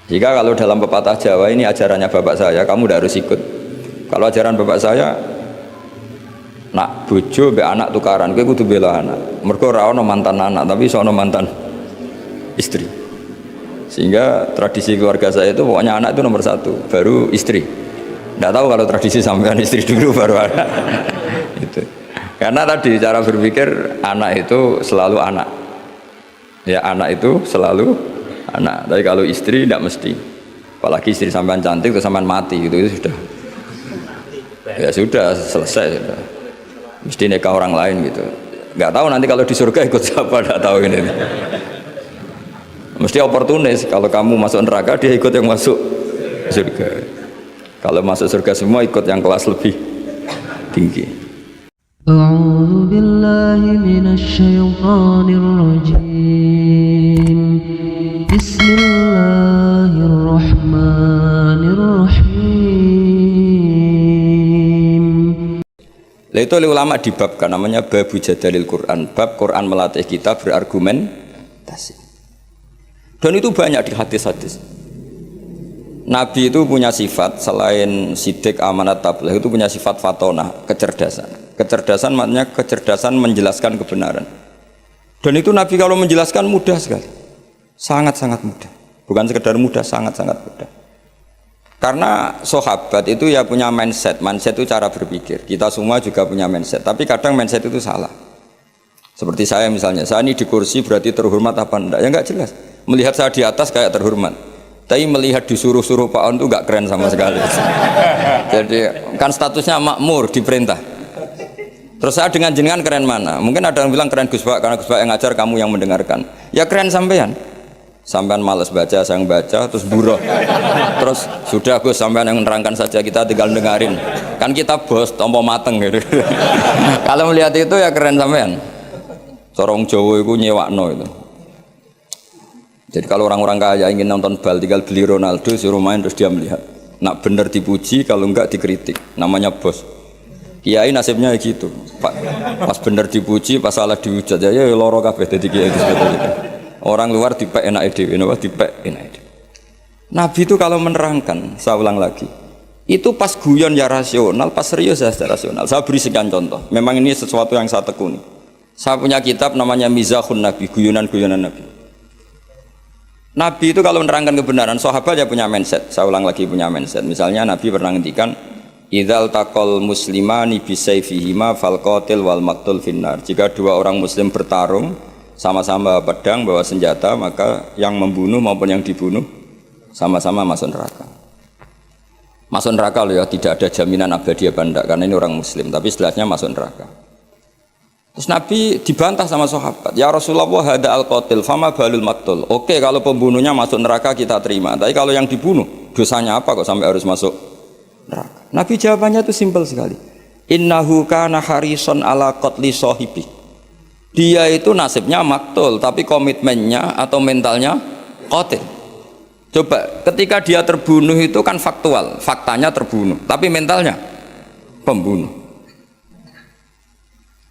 Jika kalau dalam pepatah Jawa ini ajarannya bapak saya, kamu tidak harus ikut. Kalau ajaran bapak saya, nak bojo be anak tukaran, kowe kudu bela anak. Mergo ora ono mantan anak, tapi iso ono mantan istri. Sehingga tradisi keluarga saya itu pokoknya anak itu nomor satu, baru istri. Tidak tahu kalau tradisi sampean istri dulu baru anak. Itu. Karena tadi cara berpikir anak itu selalu anak. Ya anak itu selalu anak. Tapi kalau istri tidak mesti. Apalagi istri sampean cantik terus sampean mati gitu itu sudah. Ya sudah selesai sudah. Mesti nikah orang lain gitu. Nggak tahu nanti kalau di surga ikut siapa, nggak tahu ini. Mesti oportunis, kalau kamu masuk neraka dia ikut yang masuk surga. Kalau masuk surga semua ikut yang kelas lebih tinggi. A'udzu billahi minasyaitonir rajim. Bismillahirrahmanirrahim. Lah itu oleh ulama dibabkan namanya babu jadalil Quran, bab Quran melatih kita berargumentasi. Dan itu banyak di hadis-hadis. Nabi itu punya sifat selain sidik, amanat, tabligh itu punya sifat fatonah, kecerdasan. Kecerdasan maknanya kecerdasan menjelaskan kebenaran. Dan itu Nabi kalau menjelaskan mudah sekali. Sangat-sangat mudah. Bukan sekedar mudah, sangat-sangat mudah. Karena sahabat itu ya punya mindset. Mindset itu cara berpikir. Kita semua juga punya mindset. Tapi kadang mindset itu salah. Seperti saya misalnya, saya ini di kursi berarti terhormat apa enggak? Ya enggak jelas. Melihat saya di atas kayak terhormat. Tapi melihat disuruh-suruh Pak On itu enggak keren sama sekali. Jadi kan statusnya makmur, diperintah. Terus saya dengan jenengan keren mana? Mungkin ada yang bilang keren Gus Pak, karena Gus Pak yang ngajar, kamu yang mendengarkan. Ya keren sampean. Sampean malas baca, saya yang baca, terus buruh. Terus sudah Gus, sampean yang menerangkan saja, kita tinggal dengarin. Kan kita bos, tompo mateng gitu. Kalau melihat itu ya keren sampean. Corong Jawa itu nyewakno itu. Jadi kalau orang-orang kaya ingin nonton bal, tinggal beli Ronaldo, suruh main terus dia melihat. Nak bener dipuji, kalau enggak dikritik. Namanya bos. Kiai nasibnya gitu. Pas bener dipuji, pas salah dihujat ya loro kabeh dadi kiai sebetulnya. Orang luar dipek enak dhewe, napa dipek enak dhewe. Nabi itu kalau menerangkan, saya ulang lagi. Itu pas guyon ya rasional, pas serius ya rasional. Saya beri sekian contoh. Memang ini sesuatu yang saya tekuni. Saya punya kitab namanya Mizahun Nabi, guyonan-guyonan Nabi. Nabi itu kalau menerangkan kebenaran, sahabat ya punya mindset. Saya ulang lagi punya mindset. Misalnya Nabi pernah ngendikan, "Idzal taqal muslimani bisayfihima fal qatil wal maqtul finnar." Jika dua orang muslim bertarung sama-sama pedang bawa senjata, maka yang membunuh maupun yang dibunuh sama-sama masuk neraka. Masuk neraka loh ya, tidak ada jaminan abadi apa enggak, karena ini orang muslim, tapi setelahnya masuk neraka. Terus Nabi dibantah sama sahabat, ya Rasulullah hada al-qatil fama balul maqtul. Oke, kalau pembunuhnya masuk neraka kita terima, tapi kalau yang dibunuh dosanya apa kok sampai harus masuk neraka? Nabi jawabannya itu simpel sekali. Innahu kana harison ala qatli sahibi. Dia itu nasibnya maktul, tapi komitmennya atau mentalnya qatil. Coba, ketika dia terbunuh itu kan faktual, faktanya terbunuh, tapi mentalnya pembunuh.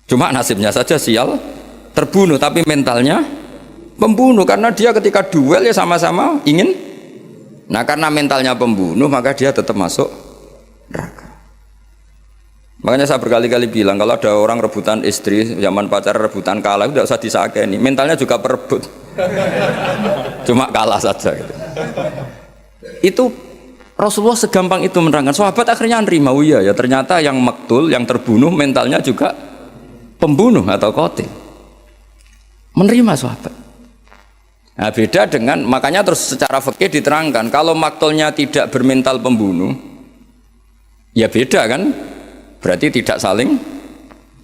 Cuma nasibnya saja sial, terbunuh, tapi mentalnya pembunuh, karena dia ketika duel ya sama-sama ingin. Nah, karena mentalnya pembunuh, maka dia tetap masuk neraka. Makanya saya berkali-kali bilang, kalau ada orang rebutan istri, zaman pacar rebutan kalah, tidak usah disakeni, mentalnya juga perebut. Cuma kalah saja gitu. Itu Rasulullah segampang itu menerangkan. Sahabat akhirnya nerima, oh iya ya ternyata yang maktul, yang terbunuh mentalnya juga pembunuh atau qatil. Menerima sahabat. Nah, beda dengan, makanya terus secara fikih diterangkan, kalau maktulnya tidak bermental pembunuh, ya beda kan? Berarti tidak saling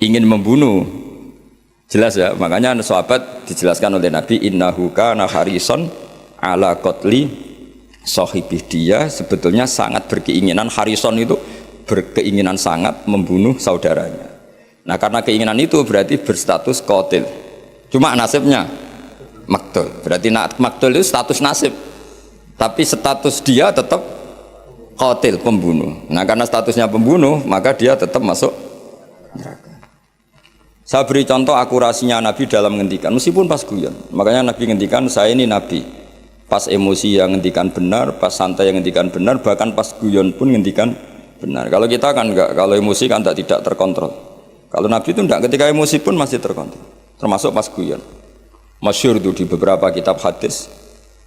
ingin membunuh. Jelas ya, makanya sahabat dijelaskan oleh Nabi, innahu kana harison ala qatli sahibih. Dia sebetulnya sangat berkeinginan, harison itu berkeinginan sangat membunuh saudaranya. Nah, karena keinginan itu berarti berstatus qatil. Cuma nasibnya maktul. Berarti maktul itu status nasib. Tapi status dia tetap qatil, pembunuh. Nah, karena statusnya pembunuh, maka dia tetap masuk neraka. Saya beri contoh akurasinya Nabi dalam menghentikan, meskipun pas guyon. Makanya Nabi ngendikan, saya ini Nabi. Pas emosi yang ngendikan benar, pas santai yang ngendikan benar, bahkan pas guyon pun ngendikan benar. Kalau kita kan enggak, kalau emosi kan tidak terkontrol. Kalau Nabi itu enggak, ketika emosi pun masih terkontrol, termasuk pas guyon. Masyhur itu di beberapa kitab hadis,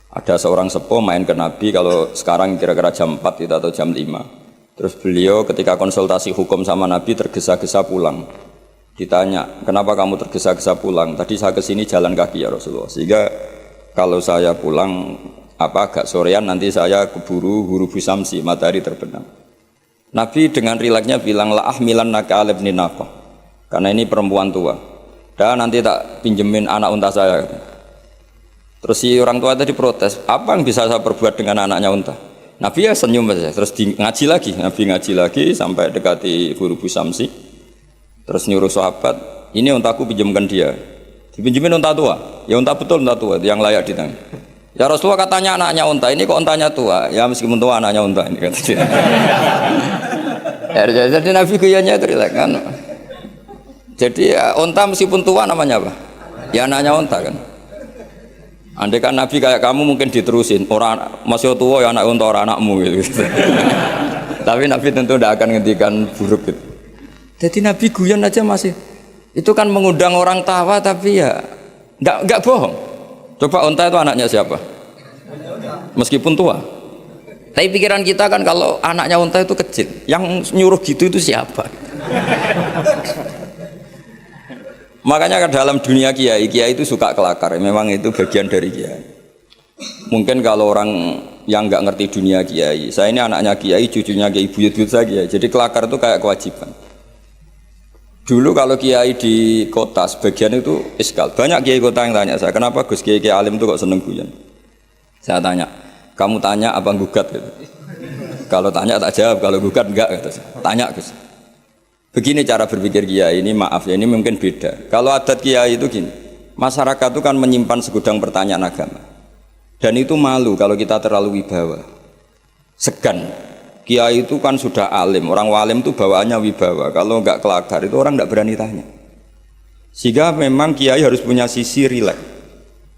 ada seorang sepuh main ke Nabi, kalau sekarang kira-kira jam 4 itu atau jam 5. Terus beliau ketika konsultasi hukum sama Nabi tergesa-gesa pulang. Ditanya, kenapa kamu tergesa-gesa pulang? Tadi saya kesini jalan kaki ya Rasulullah, sehingga kalau saya pulang agak sorean nanti saya keburu hurubu samsi, matahari terbenam. Nabi dengan rileksnya bilang la ahmilan naka alibni naqah, karena ini perempuan tua, dan nanti tak pinjemin anak unta saya. Terus si orang tua tadi protes, apa yang bisa saya perbuat dengan anaknya unta? Nabi ya senyum saja, terus ngaji lagi, Nabi ngaji lagi sampai dekati hurubu samsi. Terus nyuruh sahabat, ini untaku pinjamkan dia. Dipinjemin unta tua, ya unta betul unta tua yang layak ditangani. Ya Rasulullah katanya anaknya unta, ini kok untanya tua? Ya meskipun tua anaknya unta ini kata dia. Jadi Nabi guyanya itu kan. Jadi ya, unta meskipun tua namanya apa? Ya anaknya unta kan. Andai kan Nabi kayak kamu mungkin diterusin, orang masih tua ya anak unta orang anakmu gitu. Tapi Nabi tentu tidak akan ngendikan buruk gitu. Jadi Nabi guyon aja masih. Itu kan mengundang orang tawa tapi ya enggak bohong. Coba unta itu anaknya siapa? Meskipun tua. Tapi pikiran kita kan kalau anaknya unta itu kecil, yang nyuruh gitu itu siapa? Makanya dalam dunia kiai itu suka kelakar. Memang itu bagian dari kiai. Mungkin kalau orang yang enggak ngerti dunia kiai, saya ini anaknya kiai, cucunya kiai, buyut-buyut saya kiai. Jadi kelakar itu kayak kewajiban. Dulu kalau kiai di kota sebagian itu iskal. Banyak kiai kota yang tanya saya, kenapa Gus kiai alim itu kok seneng guyon? Saya tanya, kamu tanya apa gugat gitu. Kalau tanya tak jawab, kalau gugat enggak gitu. Tanya Gus. Begini cara berpikir kiai ini, maaf ya ini mungkin beda. Kalau adat kiai itu gini, masyarakat itu kan menyimpan segudang pertanyaan agama. Dan itu malu kalau kita terlalu wibawa. Segan. Kiai itu kan sudah alim, orang walim itu bawaannya wibawa. Kalau enggak kelakar itu orang enggak berani tanya. Sehingga memang kiai harus punya sisi rileks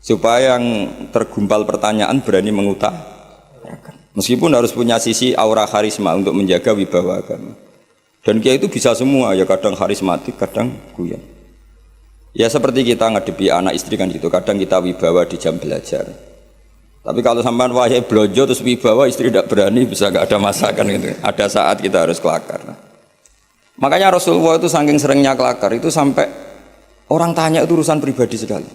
supaya yang tergumpal pertanyaan berani mengutarakan. Meskipun harus punya sisi aura karisma untuk menjaga wibawa agama. Dan kiai itu bisa semua, ya kadang karismatik, kadang guyon. Ya seperti kita ngadepi anak istri kan gitu, kadang kita wibawa di jam belajar. Tapi kalau sampean wahai blojo terus wibawa istri tidak berani, bisa nggak ada masakan gitu. Ada saat kita harus kelakar. Makanya Rasulullah itu saking seringnya kelakar itu sampai orang tanya itu urusan pribadi sekali.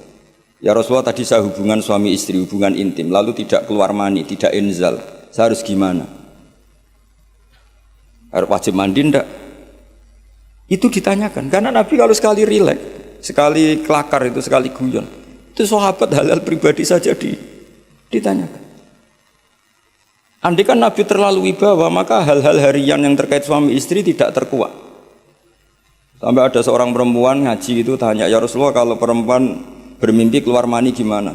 Ya Rasulullah tadi saya hubungan suami istri, hubungan intim, lalu tidak keluar mani, tidak inzal. Saya harus gimana? Harus wajib mandi enggak? Itu ditanyakan. Karena Nabi kalau sekali rileks, sekali kelakar itu, sekali guyon, itu sahabat hal-hal pribadi saja ditanyakan. Andai kan Nabi terlalu wibawa, maka hal-hal harian yang terkait suami istri tidak terkuak. Sampai ada seorang perempuan ngaji itu tanya, ya Rasulullah kalau perempuan bermimpi keluar mani gimana?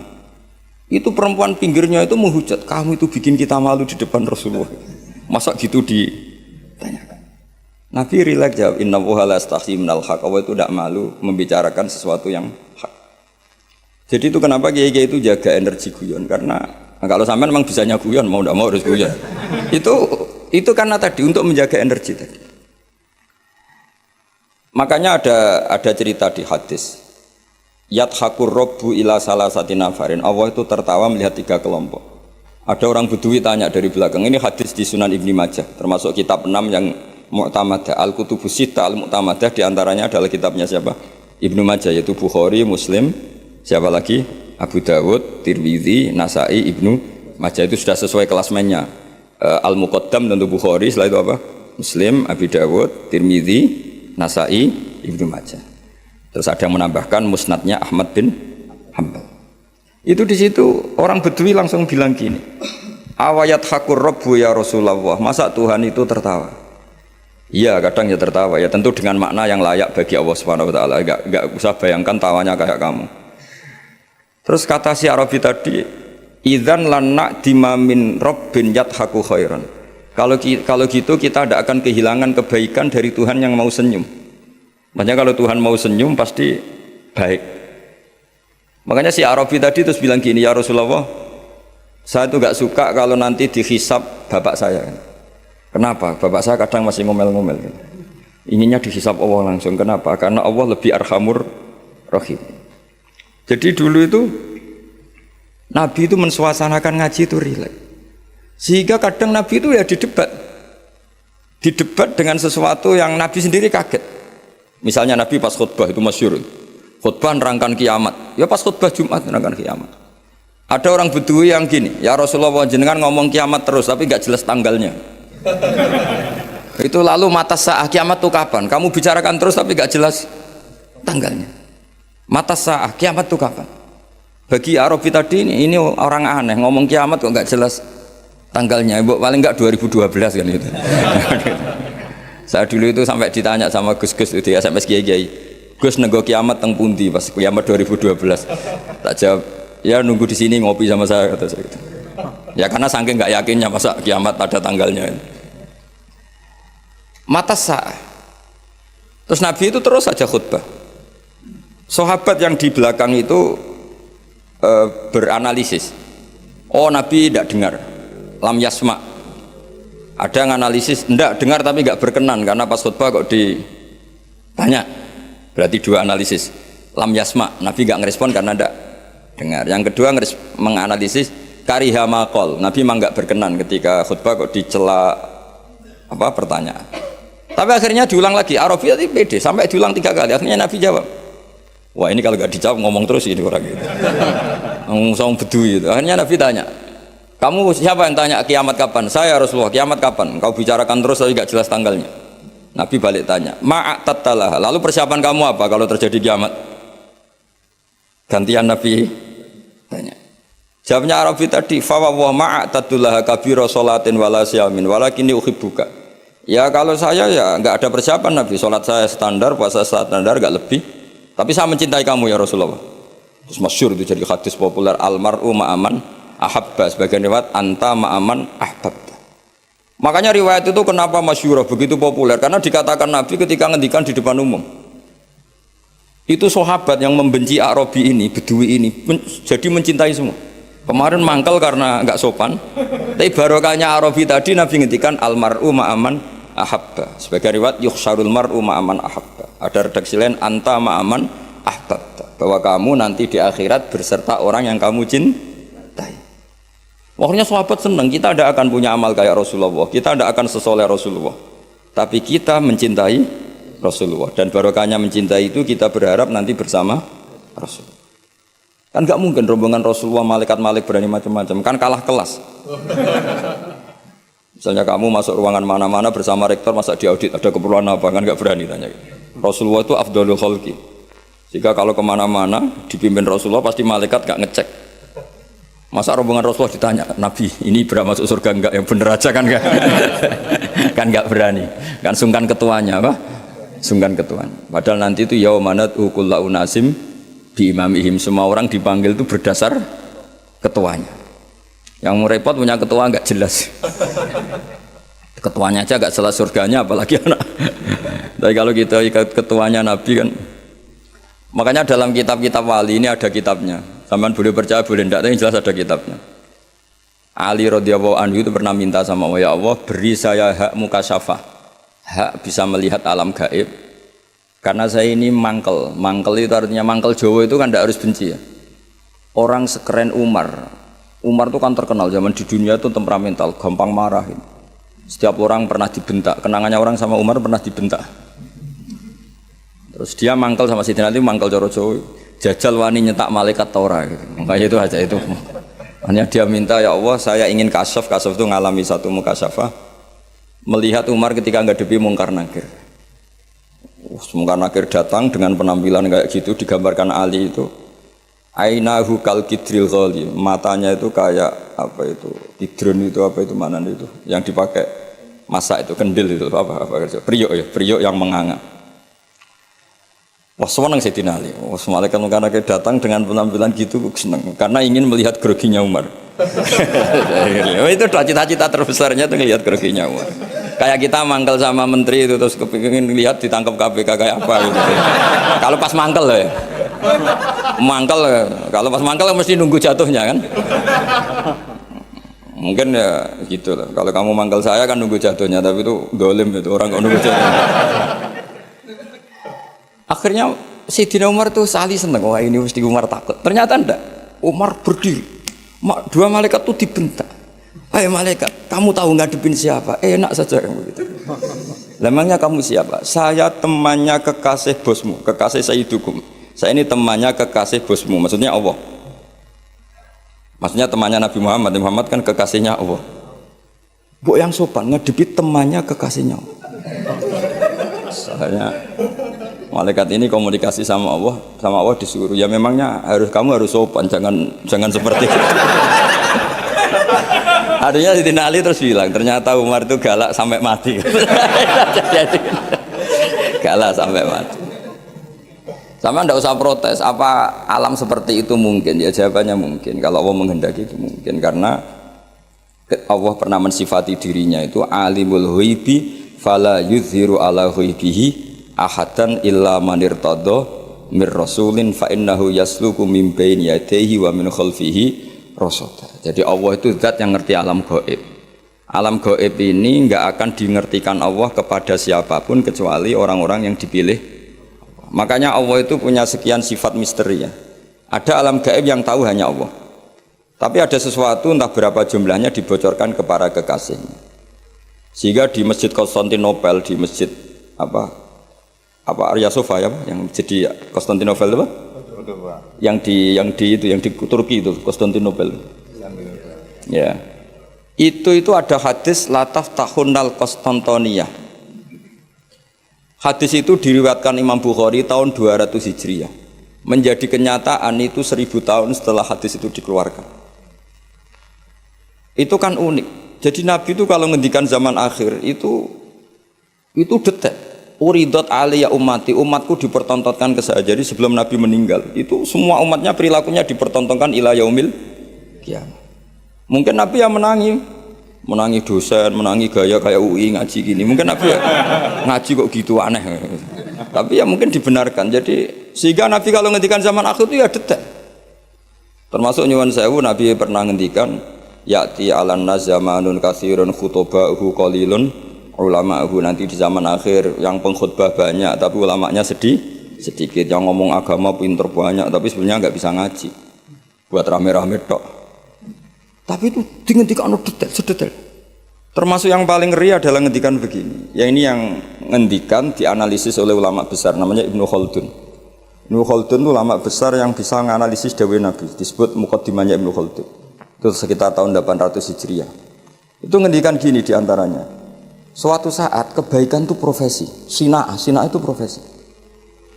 Itu perempuan pinggirnya itu menghujat, kamu itu bikin kita malu di depan Rasulullah. Masa gitu ditanyakan? Nabi rileks jawab, inna wuha la astahyi minal haq. Allah itu tidak malu membicarakan sesuatu yang hak. Jadi itu kenapa kiai-kiai itu jaga energi guyon, karena kalau sampean memang bisanya guyon, mau tidak mau harus guyon. Itu karena tadi untuk menjaga energi tadi. Makanya ada cerita di hadis. Yadhakur robbu ila salasati nafarin. Allah itu tertawa melihat 3 kelompok. Ada orang Bedui tanya dari belakang. Ini hadis di Sunan Ibnu Majah, termasuk kitab 6 yang mu'tamadah. Al-Kutubus Sittah al-Mu'tamadah diantaranya adalah kitabnya siapa? Ibnu Majah, yaitu Bukhari, Muslim, siapa lagi? Abu Dawud, Tirmidzi, Nasai, Ibnu Majah. Itu sudah sesuai klasmennya. Al-Muqaddam tentu Bukhari, setelah itu apa? Muslim, Abu Dawud, Tirmidzi, Nasai, Ibnu Majah. Terus ada yang menambahkan musnadnya Ahmad bin Hanbal. Itu di situ orang Bedui langsung bilang gini, awayat hakur robbu ya Rasulullah, masa Tuhan itu tertawa? Iya, kadang ya tertawa, ya tentu dengan makna yang layak bagi Allah Subhanahu wa taala. Enggak usah bayangkan tawanya kayak kamu. Terus kata si Arabi tadi, idzan lanna dimamin rabbin yadhaku khairan. Kalau gitu kita tidak akan kehilangan kebaikan dari Tuhan yang mau senyum. Makanya kalau Tuhan mau senyum pasti baik. Makanya si Arabi tadi terus bilang gini, ya Rasulullah, Saya tuh nggak suka kalau nanti dihisab bapak saya. Kenapa? Bapak saya kadang masih ngomel-ngomel. Inginnya dihisab Allah langsung. Kenapa? Karena Allah lebih arhamur rahim. Jadi dulu itu Nabi itu mensuasanakan ngaji itu rileks. Sehingga kadang Nabi itu ya didebat dengan sesuatu yang Nabi sendiri kaget. Misalnya Nabi pas khutbah itu masyhur. Khutbah nerangkan kiamat. Ya pas khutbah Jumat nerangkan kiamat. Ada orang Bedui yang gini, ya Rasulullah jenengan ngomong kiamat terus tapi nggak jelas tanggalnya. Itu lalu mata sa'ah kiamat itu kapan? Kamu bicarakan terus tapi nggak jelas tanggalnya. Mata sa'ah kiamat itu kapan? Bagi Arabi tadi ini orang aneh ngomong kiamat kok nggak jelas tanggalnya. Paling nggak 2012 kan itu. Saya dulu itu sampai ditanya sama Gus-Gus itu ya sampai kiai-kiai. Gus nego kiamat teng pundi pas kiamat 2012. Tak jawab, ya nunggu di sini ngopi sama saya kata saya gitu. Ya karena saking nggak yakinnya masa kiamat ada tanggalnya. Mata sa'ah. Terus Nabi itu terus saja khutbah. Sahabat yang di belakang itu beranalisis. Oh Nabi tidak dengar. Lam yasma. Ada yang analisis, enggak dengar tapi enggak berkenan karena pas khutbah kok ditanya. Berarti dua analisis. Lam yasma, Nabi enggak ngerespon karena enggak dengar. Yang kedua menganalisis kariha maqal. Nabi memang enggak berkenan ketika khutbah kok dicela pertanyaan. Tapi akhirnya diulang lagi. Arabi tadi pede sampai diulang 3 kali. Akhirnya Nabi jawab. Wah ini kalau enggak dijawab ngomong terus ini orang gitu. Ngomong Bedui itu. Akhirnya Nabi tanya. Kamu siapa yang tanya kiamat kapan? Saya Rasulullah, kiamat kapan? Kau bicarakan terus tapi enggak jelas tanggalnya. Nabi balik tanya, ma'atattalah. Lalu persiapan kamu apa kalau terjadi kiamat? Gantian Nabi tanya. Jawabnya Arabi tadi, fa wa ma'atattalah kabira sholatin wala siyamin walakinni uhibbuka. Ya kalau saya ya enggak ada persiapan Nabi, salat saya standar, puasa standar enggak lebih. Tapi saya mencintai kamu ya Rasulullah. Terus masyhur itu jadi hadis populer almar'u ma'aman ahabba, sebagian riwayat anta ma'aman ahbabta. Makanya riwayat itu kenapa masyhur begitu populer karena dikatakan Nabi ketika ngendikan di depan umum. Itu sahabat yang membenci Arabi ini, Bedui ini jadi mencintai semua. Kemarin mangkal karena enggak sopan. Tapi barokahnya Arabi tadi Nabi ngendikan almar'u ma'aman ahabba. Sebagai riwayat yuhsyarul mar'u ma'aman ahabba. Ada redaksi lain anta ma'aman ahbabta. Bahwa kamu nanti di akhirat berserta orang yang kamu cintai. Makanya sahabat senang, kita tidak akan punya amal kayak Rasulullah, kita tidak akan sesoleh Rasulullah, tapi kita mencintai Rasulullah dan barokahnya mencintai itu kita berharap nanti bersama Rasulullah. Kan nggak mungkin rombongan Rasulullah malaikat-malaikat berani macam-macam, kan kalah kelas. Misalnya kamu masuk ruangan mana-mana bersama rektor, masa diaudit ada keperluan apa, kan nggak berani tanya. Rasulullah itu afdhalul khalqi. Jika kalau kemana-mana dipimpin Rasulullah pasti malaikat nggak ngecek. Masa rombongan Rasulullah ditanya, Nabi ini berapa masuk surga enggak? Yang bener aja kan enggak? Kan enggak berani. Kan sungkan ketuanya apa? Sungkan ketuanya. Padahal nanti itu yaumanat kullu unasim bi imamihim, semua orang dipanggil itu berdasar ketuanya. Yang repot punya ketua enggak jelas. Ketuanya aja enggak jelas surganya apalagi anak. Tapi kalau kita ikut ketuanya Nabi kan. Makanya dalam kitab-kitab wali ini ada kitabnya. Sampean boleh percaya boleh tidak, tapi jelas ada kitabnya. Ali radhiyallahu anhu itu pernah minta sama Allah, ya Allah beri saya hak mukasyafah, hak bisa melihat alam gaib. Karena saya ini mangkel, mangkel itu artinya mangkel Jawa itu kan tidak harus benci ya. Orang sekeren Umar itu kan terkenal zaman di dunia itu temperamental, gampang marah. Setiap orang pernah dibentak, kenangannya orang sama Umar pernah dibentak. Terus dia mangkel sama Sidina Ali, mangkel Coro Jawa. Jajal wani nyetak malaikat Torah gitu. Makanya itu aja itu. Hanya dia minta ya Allah saya ingin kasyaf itu ngalami satu mukasyafah melihat Umar ketika ngadepi mungkar nakir. Mungkar nakir datang dengan penampilan kayak gitu digambarkan Ali itu. Ainahu kal kidril ghali, matanya itu kayak apa itu? Kidron itu apa itu mana itu? Yang dipakai masak itu kendil itu apa periuk ya, periuk yang menganga. Wah senang Sayyidina Ali. Wah malaikat mungkar nakir datang dengan penampilan gitu senang karena ingin melihat groginya Umar. Itu cita-cita terbesarnya tuh ngelihat groginya Umar. Kayak kita mangkel sama menteri itu terus kepingin lihat ditangkap KPK kayak apa gitu. Kalau pas mangkel ya. Mangkel kalau pas mangkel mesti nunggu jatuhnya kan. Mungkin ya gitu lah. Kalau kamu manggil saya kan nunggu jatuhnya, tapi itu dolim itu orang kok nunggu jatuhnya. Akhirnya Sayyidina Umar tuh sali seneng, wah ini mesti Umar takut. Ternyata enggak. Umar berdiri. Dua malaikat tuh dibentak. Hai malaikat, kamu tahu ngadepin siapa? Enak saja kamu gitu. Lemangnya kamu siapa? Saya temannya kekasih bosmu, kekasih Sayyidukum. Saya ini temannya kekasih bosmu, maksudnya Allah. Maksudnya temannya Nabi Muhammad. Muhammad kan kekasihnya Allah. Bu yang sopan ngadepi temannya kekasihnya Allah. Soalnya malaikat ini komunikasi sama Allah disuruh. Ya memangnya kamu harus sopan, jangan seperti itu. Artinya Sayyidina Ali terus bilang, ternyata Umar itu galak sampai mati. Galak sampai mati. Sama ndak usah protes, apa alam seperti itu mungkin? Ya jawabannya mungkin. Kalau Allah menghendaki itu mungkin, karena Allah pernah mensifati dirinya itu alimul ghaibi fala yuzhiru ala ghaibihi ahadan illa man irtada mir rasulin fa innahu yasluku min baini yadayhi wa min khalfihi rasada. Jadi Allah itu zat yang ngerti alam gaib. Alam gaib ini enggak akan dingertikan Allah kepada siapapun kecuali orang-orang yang dipilih. Makanya Allah itu punya sekian sifat misteri ya. Ada alam gaib yang tahu hanya Allah. Tapi ada sesuatu entah berapa jumlahnya dibocorkan kepada kekasihnya. Sehingga di Masjid Konstantinopel, di Masjid apa Arya Sofa ya, yang jadi Konstantinopel apa? Yang di Turki itu Konstantinopel. Ya. Itu ada hadis lataf tahunal Konstantiniyah. Hadis itu diriwayatkan Imam Bukhari tahun 200 Hijriah. Menjadi kenyataan itu 1000 tahun setelah hadis itu dikeluarkan. Itu kan unik. Jadi Nabi itu kalau ngendikan zaman akhir itu detail. Uridot aliyah ummati, umatku dipertontonkan ke saya. Jadi sebelum Nabi meninggal, itu semua umatnya perilakunya dipertontonkan ila yaumil kiamah. Mungkin Nabi yang menangi dosen, menangi gaya kayak UI ngaji gini. Mungkin Nabi ya, ngaji kok gitu aneh. Tapi ya mungkin dibenarkan. Jadi sehingga Nabi kalau ngendikan zaman akhir itu ya detail. Termasuk nyuwun sewu Nabi pernah ngendikan ya'ti 'alan nas zamanun katsirun khutoba'uhu qalilun ulama'uhu, nanti di zaman akhir yang pengkhutbah banyak tapi ulamanya sedikit, yang ngomong agama pinter banyak tapi sebenarnya nggak bisa ngaji. Buat rame-rame tok. Tapi itu ngendikan sedetail. Termasuk yang paling ngeri adalah ngendikan begini. Ya ini yang ngendikan dianalisis oleh ulama besar namanya Ibnu Khaldun. Ibnu Khaldun itu ulama besar yang bisa menganalisis dawuh Nabi. Disebut muqaddimahnya Ibnu Khaldun. Itu sekitar tahun 800 Hijriah. Itu ngendikan gini diantaranya. Suatu saat kebaikan itu profesi. Sina'ah itu profesi.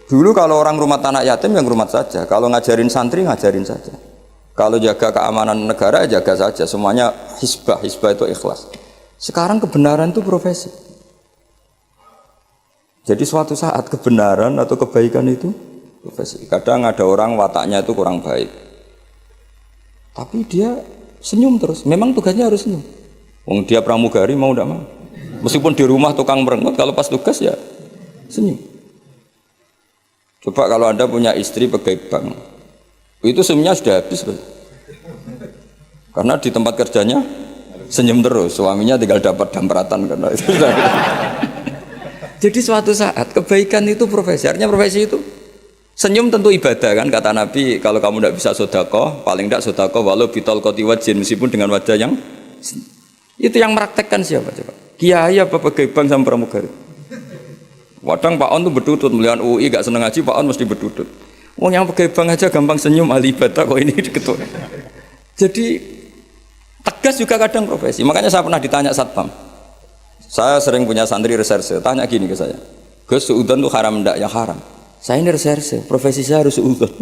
Dulu kalau orang rumah anak yatim yang rumah saja. Kalau ngajarin santri ngajarin saja. Kalau jaga keamanan negara, jaga saja. Semuanya hisbah itu ikhlas. Sekarang kebenaran itu profesi. Jadi suatu saat kebenaran atau kebaikan itu profesi. Kadang ada orang wataknya itu kurang baik. Tapi dia senyum terus. Memang tugasnya harus senyum. Wong dia pramugari mau tidak mau. Meskipun di rumah tukang merengut, kalau pas tugas ya senyum. Coba kalau Anda punya istri pegawai bank. Itu semuanya sudah habis, karena di tempat kerjanya senyum terus, suaminya tinggal dapat dampratan karena itu. Jadi suatu saat kebaikan itu profesi, artinya profesi itu senyum tentu ibadah kan, kata Nabi kalau kamu tidak bisa sedekah, paling tidak sedekah walau bitol koti wajin, meskipun dengan wajah yang itu yang meraktekkan siapa coba? Kiai apa pegawai bank sama pramugari? Kadang Pak On tuh berdudut melihat UI gak seneng ngaji, Pak On mesti berdudut. Wong yang pegawai bank aja gampang senyum ahli ibadah kok ini ketua. Jadi tegas juga kadang profesi. Makanya saya pernah ditanya satpam. Saya sering punya santri reserse, tanya gini ke saya. Gus, suudzon itu haram enggak? Ya haram. Saya ini reserse, profesi saya harus suudzon.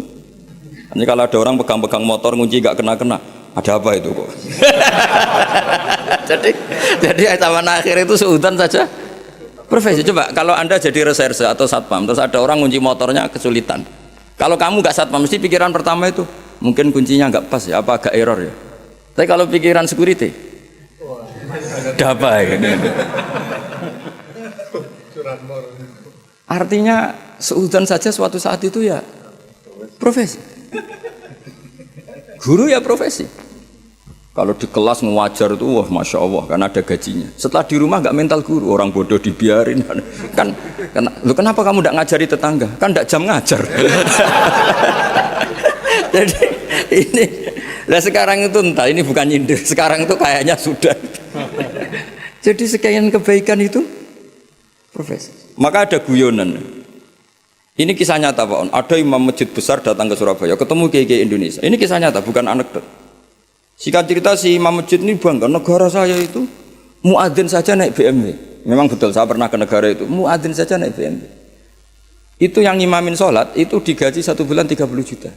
Nanti kalau ada orang pegang-pegang motor ngunci gak kena-kena, ada apa itu kok? jadi zaman akhir itu suudzon saja profesi. Coba kalau Anda jadi reserse atau satpam, terus ada orang ngunci motornya kesulitan. Kalau kamu gak satpam, mesti pikiran pertama itu mungkin kuncinya gak pas ya, apa agak error ya. Tapi kalau pikiran security, apa ya? Artinya seudon saja suatu saat itu ya profesi. Guru ya profesi. Kalau di kelas ngajar itu wah masya Allah karena ada gajinya. Setelah di rumah nggak mental guru, orang bodoh dibiarin kan. Lu kenapa kamu tidak ngajari tetangga? Kan tidak jam ngajar. Jadi ini, lah sekarang itu entah ini bukan nyindir. Sekarang itu kayaknya sudah. Jadi sekian kebaikan itu, Profesor. Maka ada guyonan. Ini kisah nyata Pak On. Ada imam masjid besar datang ke Surabaya, ketemu kiai Indonesia. Ini kisah nyata, bukan anekdot. Singkat cerita si imam masjid ini bangga, negara saya itu muadzin saja naik BMW. Memang betul, saya pernah ke negara itu, muadzin saja naik BMW. Itu yang imamin sholat, itu digaji 1 bulan 30 juta.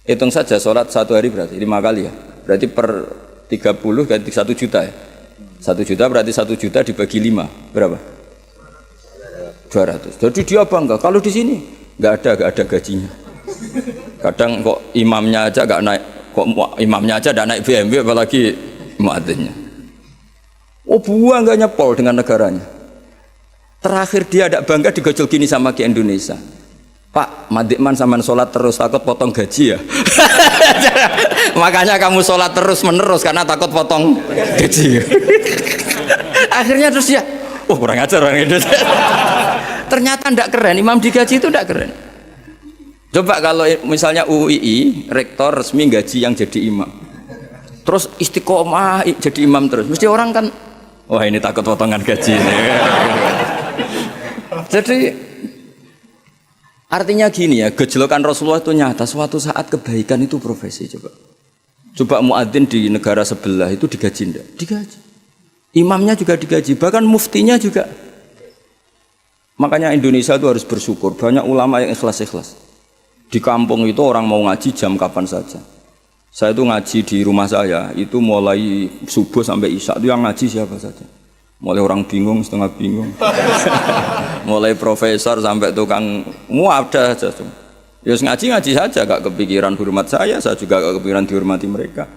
Hitung saja sholat 1 hari berarti 5 kali ya. Berarti per 30 ganti 1 juta ya. 1 juta berarti 1 juta dibagi 5, berapa? 200. Jadi dia bangga, kalau di sini nggak ada gajinya. Kadang kok imamnya aja nggak naik. Kok imamnya aja tidak naik BMW apalagi muadzinnya. Oh buang gak nyepol dengan negaranya. Terakhir dia tidak bangga digojol gini sama ke Indonesia. Pak, Madikman sama sholat terus takut potong gaji ya. Makanya kamu sholat terus menerus karena takut potong gaji. Akhirnya terus ya, oh kurang ajar orang Indonesia. Ternyata tidak keren, imam digaji itu tidak keren. Coba kalau misalnya UII, rektor resmi gaji yang jadi imam. Terus istiqomah jadi imam terus. Mesti orang kan, wah ini takut potongan gaji ini. Jadi artinya gini ya, gejolokan Rasulullah itu nyata. Suatu saat kebaikan itu profesi. Coba muadzin di negara sebelah itu digaji enggak? Digaji. Imamnya juga digaji, bahkan muftinya juga. Makanya Indonesia itu harus bersyukur. Banyak ulama yang ikhlas-ikhlas. Di kampung itu orang mau ngaji jam kapan saja. Saya itu ngaji di rumah saya, itu mulai subuh sampai isya itu yang ngaji siapa saja. Mulai orang bingung, setengah bingung. Mulai profesor sampai tukang, semua ada saja. Ya ngaji saja, gak kepikiran hormat saya juga gak kepikiran dihormati mereka.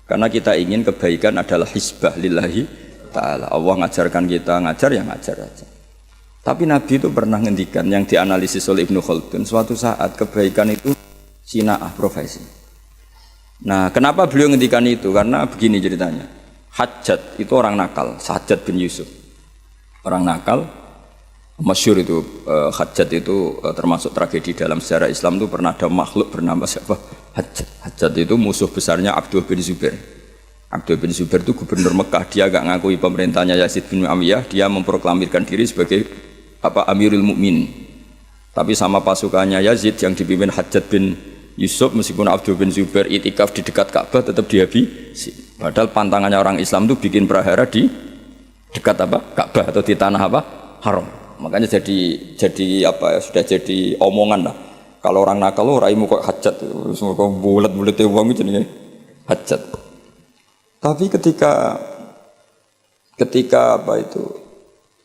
Karena kita ingin kebaikan adalah hisbah lillahi ta'ala. Allah ngajarkan kita, ngajar ya ngajar aja. Tapi Nabi itu pernah ngendikan yang dianalisis oleh Ibnu Khaldun, suatu saat kebaikan itu sina'ah profesi. Nah, kenapa beliau ngendikan itu? Karena begini ceritanya. Hajjat itu orang nakal, Hajjat bin Yusuf. Orang nakal, masyhur itu Hajjat itu termasuk tragedi dalam sejarah Islam itu pernah ada makhluk bernama siapa? Hajjat. Hajjat itu musuh besarnya Abdul bin Zubair. Abdul bin Zubair itu gubernur Mekah, dia gak ngakui pemerintahnya Yazid bin Muawiyah, dia memproklamirkan diri sebagai Amirul Mukminin. Tapi sama pasukannya Yazid yang dipimpin Hajjat bin Yusuf, meskipun Abdul bin Zubair itikaf di dekat Ka'bah tetap dihabisi. Padahal pantangannya orang Islam itu bikin prahara di dekat Ka'bah atau di tanah haram. Makanya jadi apa ya, sudah jadi omongan lah. Kalau orang nakal raimu kok Hajjat, semua bulat-bulat uang itu nih Hajjat. Tapi ketika apa itu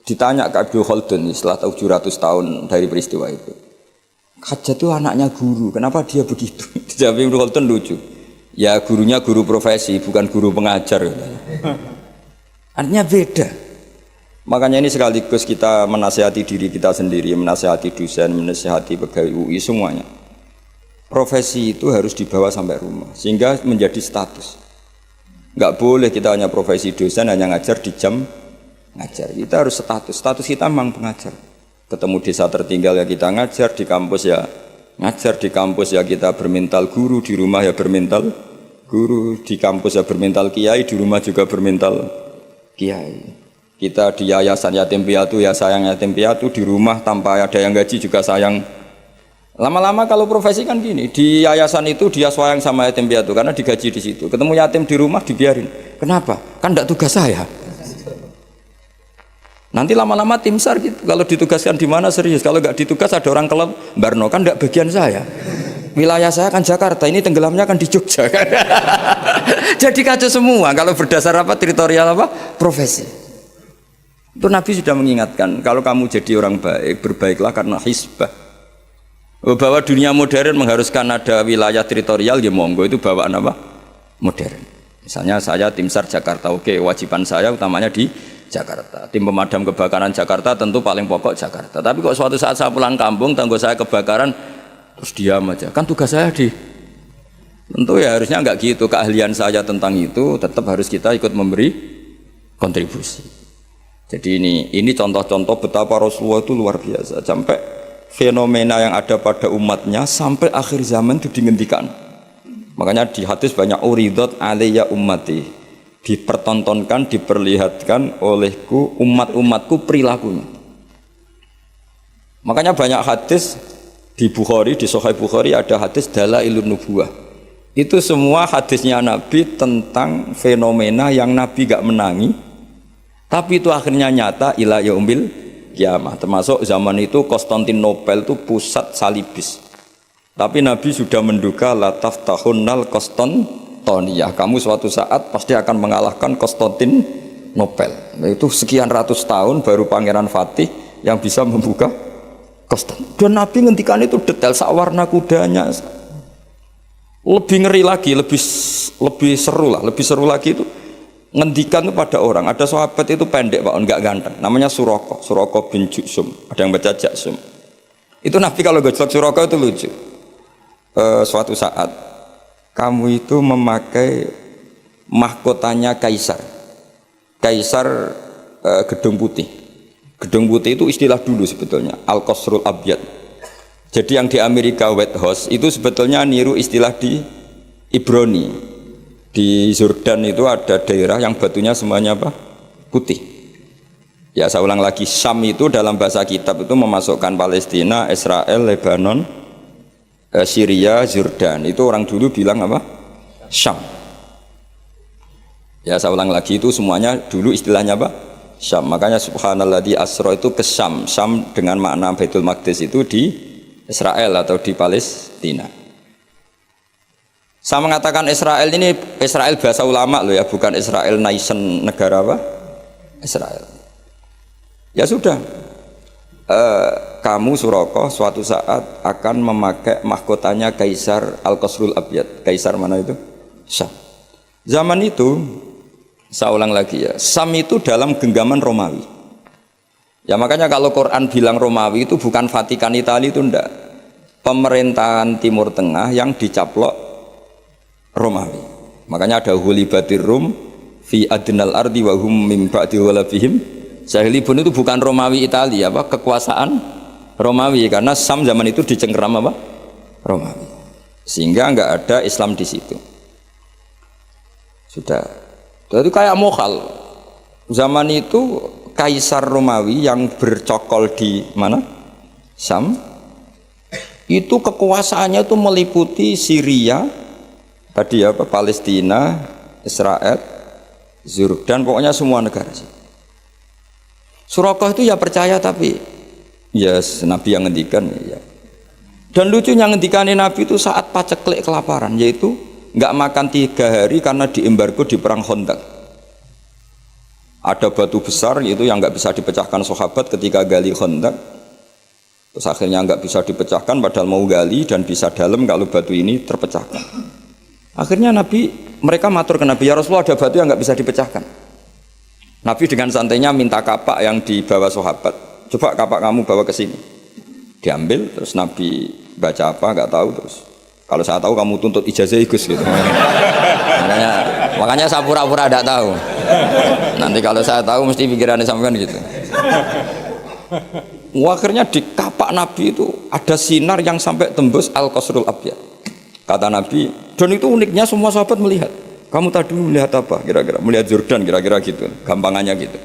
ditanya ke Abdul Khaldun setelah 700 tahun dari peristiwa itu, Hajjat itu anaknya guru, kenapa dia begitu? Dijawab Abdul Khaldun lucu, ya gurunya guru profesi bukan guru pengajar. Artinya beda. Makanya ini sekaligus kita menasihati diri kita sendiri, menasihati dosen, menasihati pegawai UI semuanya. Profesi itu harus dibawa sampai rumah sehingga menjadi status. Nggak boleh kita hanya profesi dosen, hanya ngajar di jam ngajar. Kita harus status kita memang pengajar. Ketemu desa tertinggal ya kita ngajar, di kampus ya ngajar, di kampus ya kita bermental guru, di rumah ya bermental guru, di kampus ya bermental kiai, di rumah juga bermental kiai. Kita di yayasan yatim piatu ya sayang yatim piatu, di rumah tanpa ada yang gaji juga sayang. Lama-lama kalau profesi kan gini, di yayasan itu dia sayang sama yatim piatu karena digaji di situ. Ketemu yatim di rumah dibiarin. Kenapa? Kan tidak tugas saya. Nanti lama-lama tim SAR gitu. Kalau ditugaskan di mana serius, kalau nggak ditugas ada orang kelab Barno kan tidak bagian saya. Wilayah saya kan Jakarta, ini tenggelamnya kan di Jogja. Jadi kacau semua kalau berdasar apa teritorial apa profesi. Itu Nabi sudah mengingatkan, kalau kamu jadi orang baik, berbaiklah karena hisbah. Bahwa dunia modern mengharuskan ada wilayah teritorial, ya monggo itu bawaan apa? Modern. Misalnya saya tim SAR Jakarta, oke, wajiban saya utamanya di Jakarta. Tim pemadam kebakaran Jakarta tentu paling pokok Jakarta. Tapi kok suatu saat saya pulang kampung, tangga saya kebakaran, terus diam aja. Kan tugas saya di Tentu ya harusnya enggak gitu, keahlian saya tentang itu tetap harus kita ikut memberi kontribusi. Jadi ini contoh-contoh betapa Rasulullah itu luar biasa, sampai fenomena yang ada pada umatnya sampai akhir zaman itu dihentikan. Makanya di hadis banyak uridat alayya ummati, dipertontonkan, diperlihatkan olehku umat-umatku perilakunya. Makanya banyak hadis di Bukhari, di Sahih Bukhari ada hadis dalailun nubuwah. Itu semua hadisnya Nabi tentang fenomena yang Nabi gak menangi, tapi itu akhirnya nyata ila yaumil kiamah. Termasuk zaman itu Konstantinopel itu pusat salibis. Tapi Nabi sudah menduga la taftahunnal Konstantiniyah. Kamu suatu saat pasti akan mengalahkan Konstantinopel. Nah, itu sekian ratus tahun baru Pangeran Fatih yang bisa membuka Konstantinopel. Dan Nabi ngendikan itu detail, sak warna kudanya. Lebih ngeri lagi, lebih seru lagi itu ngendikan itu pada orang. Ada sahabat itu pendek Pak, enggak ganteng, namanya Suroko bin Jusum, ada yang baca Jaksum. Itu Nabi kalau gojlok Suroko itu lucu. Suatu saat kamu itu memakai mahkotanya Kaisar Gedung Putih. Gedung Putih itu istilah dulu sebetulnya, Al-Qasrul Abyad. Jadi yang di Amerika White House itu sebetulnya niru istilah di Ibrani. Di Jordan itu ada daerah yang batunya semuanya apa? Putih. Ya saya ulang lagi, Syam itu dalam bahasa kitab itu memasukkan Palestina, Israel, Lebanon, Syria, Jordan. Itu orang dulu bilang apa? Syam. Ya saya ulang lagi, itu semuanya dulu istilahnya apa? Syam. Makanya subhanalladzi asra itu ke Syam. Syam dengan makna Baitul Maqdis itu di Israel atau di Palestina. Saya mengatakan Israel ini Israel bahasa ulama loh ya, bukan Israel nation negara apa? Israel. Ya sudah, kamu Suroko suatu saat akan memakai mahkotanya Kaisar Al-Qasrul Abyad. Kaisar mana itu? Syam. Zaman itu, saya ulang lagi ya, Syam itu dalam genggaman Romawi. Ya makanya kalau Quran bilang Romawi itu bukan Vatikan Italia, itu enggak. Pemerintahan Timur Tengah yang dicaplok Romawi. Makanya ada hulibatir Rum fi adnal ardi wa hum min ba'di walabihim jahilibun, itu bukan Romawi Italia, apa kekuasaan Romawi, karena Syam zaman itu dicengkeram apa? Romawi. Sehingga enggak ada Islam di situ. Sudah. Jadi kayak mokhal. Zaman itu Kaisar Romawi yang bercokol di mana? Syam. Itu kekuasaannya itu meliputi Syria, tadi apa? Palestina, Israel, Jordan, pokoknya semua negara sih. Suraqah itu ya percaya, tapi ya Nabi yang ngendikan ya. Dan lucunya ngendikannya Nabi itu saat paceklik kelaparan, yaitu nggak makan 3 hari karena diembargo di perang Khandaq. Ada batu besar itu yang nggak bisa dipecahkan sahabat ketika gali Khandaq. Terus akhirnya nggak bisa dipecahkan padahal mau gali dan bisa dalam kalau batu ini terpecahkan. Akhirnya mereka matur ke Nabi, ya Rasulullah ada batu yang nggak bisa dipecahkan. Nabi dengan santainya minta kapak yang dibawa sahabat, coba kapak kamu bawa ke sini. Diambil, terus Nabi baca apa nggak tahu, terus kalau saya tahu kamu tuntut ijazah Gus gitu. Makanya saya pura-pura tidak tahu. Nanti kalau saya tahu mesti pikirannya sampean gitu. Akhirnya di kapak Nabi itu ada sinar yang sampai tembus Al-Qasrul Abyad. Kata Nabi, dan itu uniknya semua sahabat melihat. Kamu tadi melihat apa? Kira-kira melihat Jordan, kira-kira gitu. Gampangannya gitu.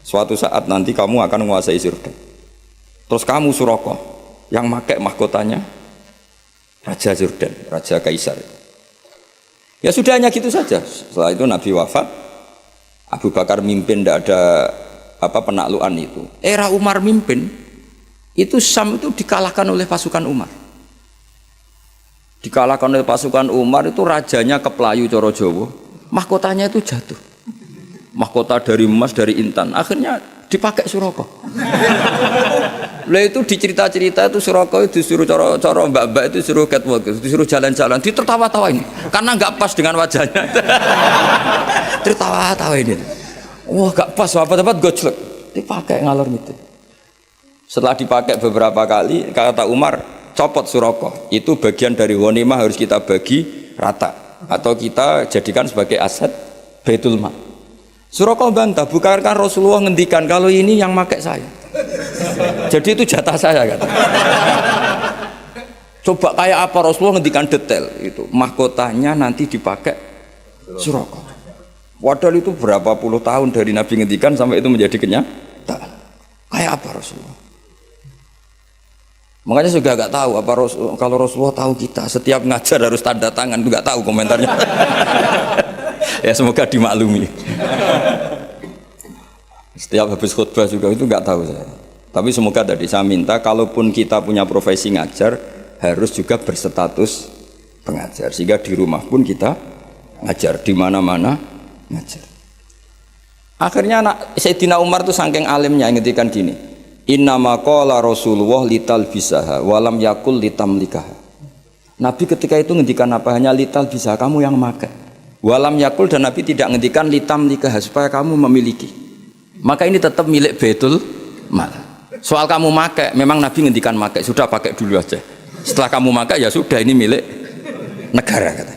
Suatu saat nanti kamu akan menguasai Jordan. Terus kamu Suraqah yang pakai mahkotanya Raja Jordan, Raja Kaisar. Ya sudah, hanya gitu saja. Setelah itu Nabi wafat, Abu Bakar mimpin, tidak ada penaklukan itu. Era Umar mimpin, itu Syam itu dikalahkan oleh pasukan Umar. Dikalahkan oleh pasukan Umar itu rajanya keplayu coro Jawa, mahkotanya itu jatuh. Mahkota dari emas, dari intan, akhirnya dipakai Suraqah. Lah itu dicerita-cerita itu Suraqah itu disuruh coro mbak-mbak itu suruh catwalk, disuruh jalan-jalan, ditertawa-tawain karena nggak pas dengan wajahnya. Tertawa-tawain itu. Wah, nggak pas, apa-apa gojlek. Dipakai ngalor gitu. Setelah dipakai beberapa kali, kata Umar, copot Suraqah. Itu bagian dari ghanimah, harus kita bagi rata atau kita jadikan sebagai aset Baitul Mal. Suraqah bantah, bukankah Rasulullah ngendikan kalau ini yang pakai saya. Jadi itu jatah saya kata. Coba kayak apa Rasulullah ngendikan detail itu. Mahkotanya nanti dipakai Suraqah. Padahal itu berapa puluh tahun dari Nabi ngendikan sampai itu menjadi kenyataan. Kayak apa Rasulullah? Makanya juga nggak tahu apa kalau Rasulullah tahu kita setiap ngajar harus tanda tangan, nggak tahu komentarnya. Ya semoga dimaklumi. Setiap habis khutbah juga itu nggak tahu saya. Tapi semoga tadi saya minta kalaupun kita punya profesi ngajar harus juga berstatus pengajar sehingga di rumah pun kita ngajar di mana-mana ngajar. Akhirnya Sayyidina Umar tuh saking alimnya ngendikan gini, innama qala Rasulullah lital bisaha walam yakul litamlikaha. Nabi ketika itu ngendikan apa? Hanya lital bisa kamu yang memakai. Walam yakul, dan Nabi tidak ngendikan litamlikaha supaya kamu memiliki. Maka ini tetap milik Baitul Mal. Soal kamu pakai, memang Nabi ngendikan pakai, sudah pakai dulu aja. Setelah kamu pakai ya sudah ini milik negara kata.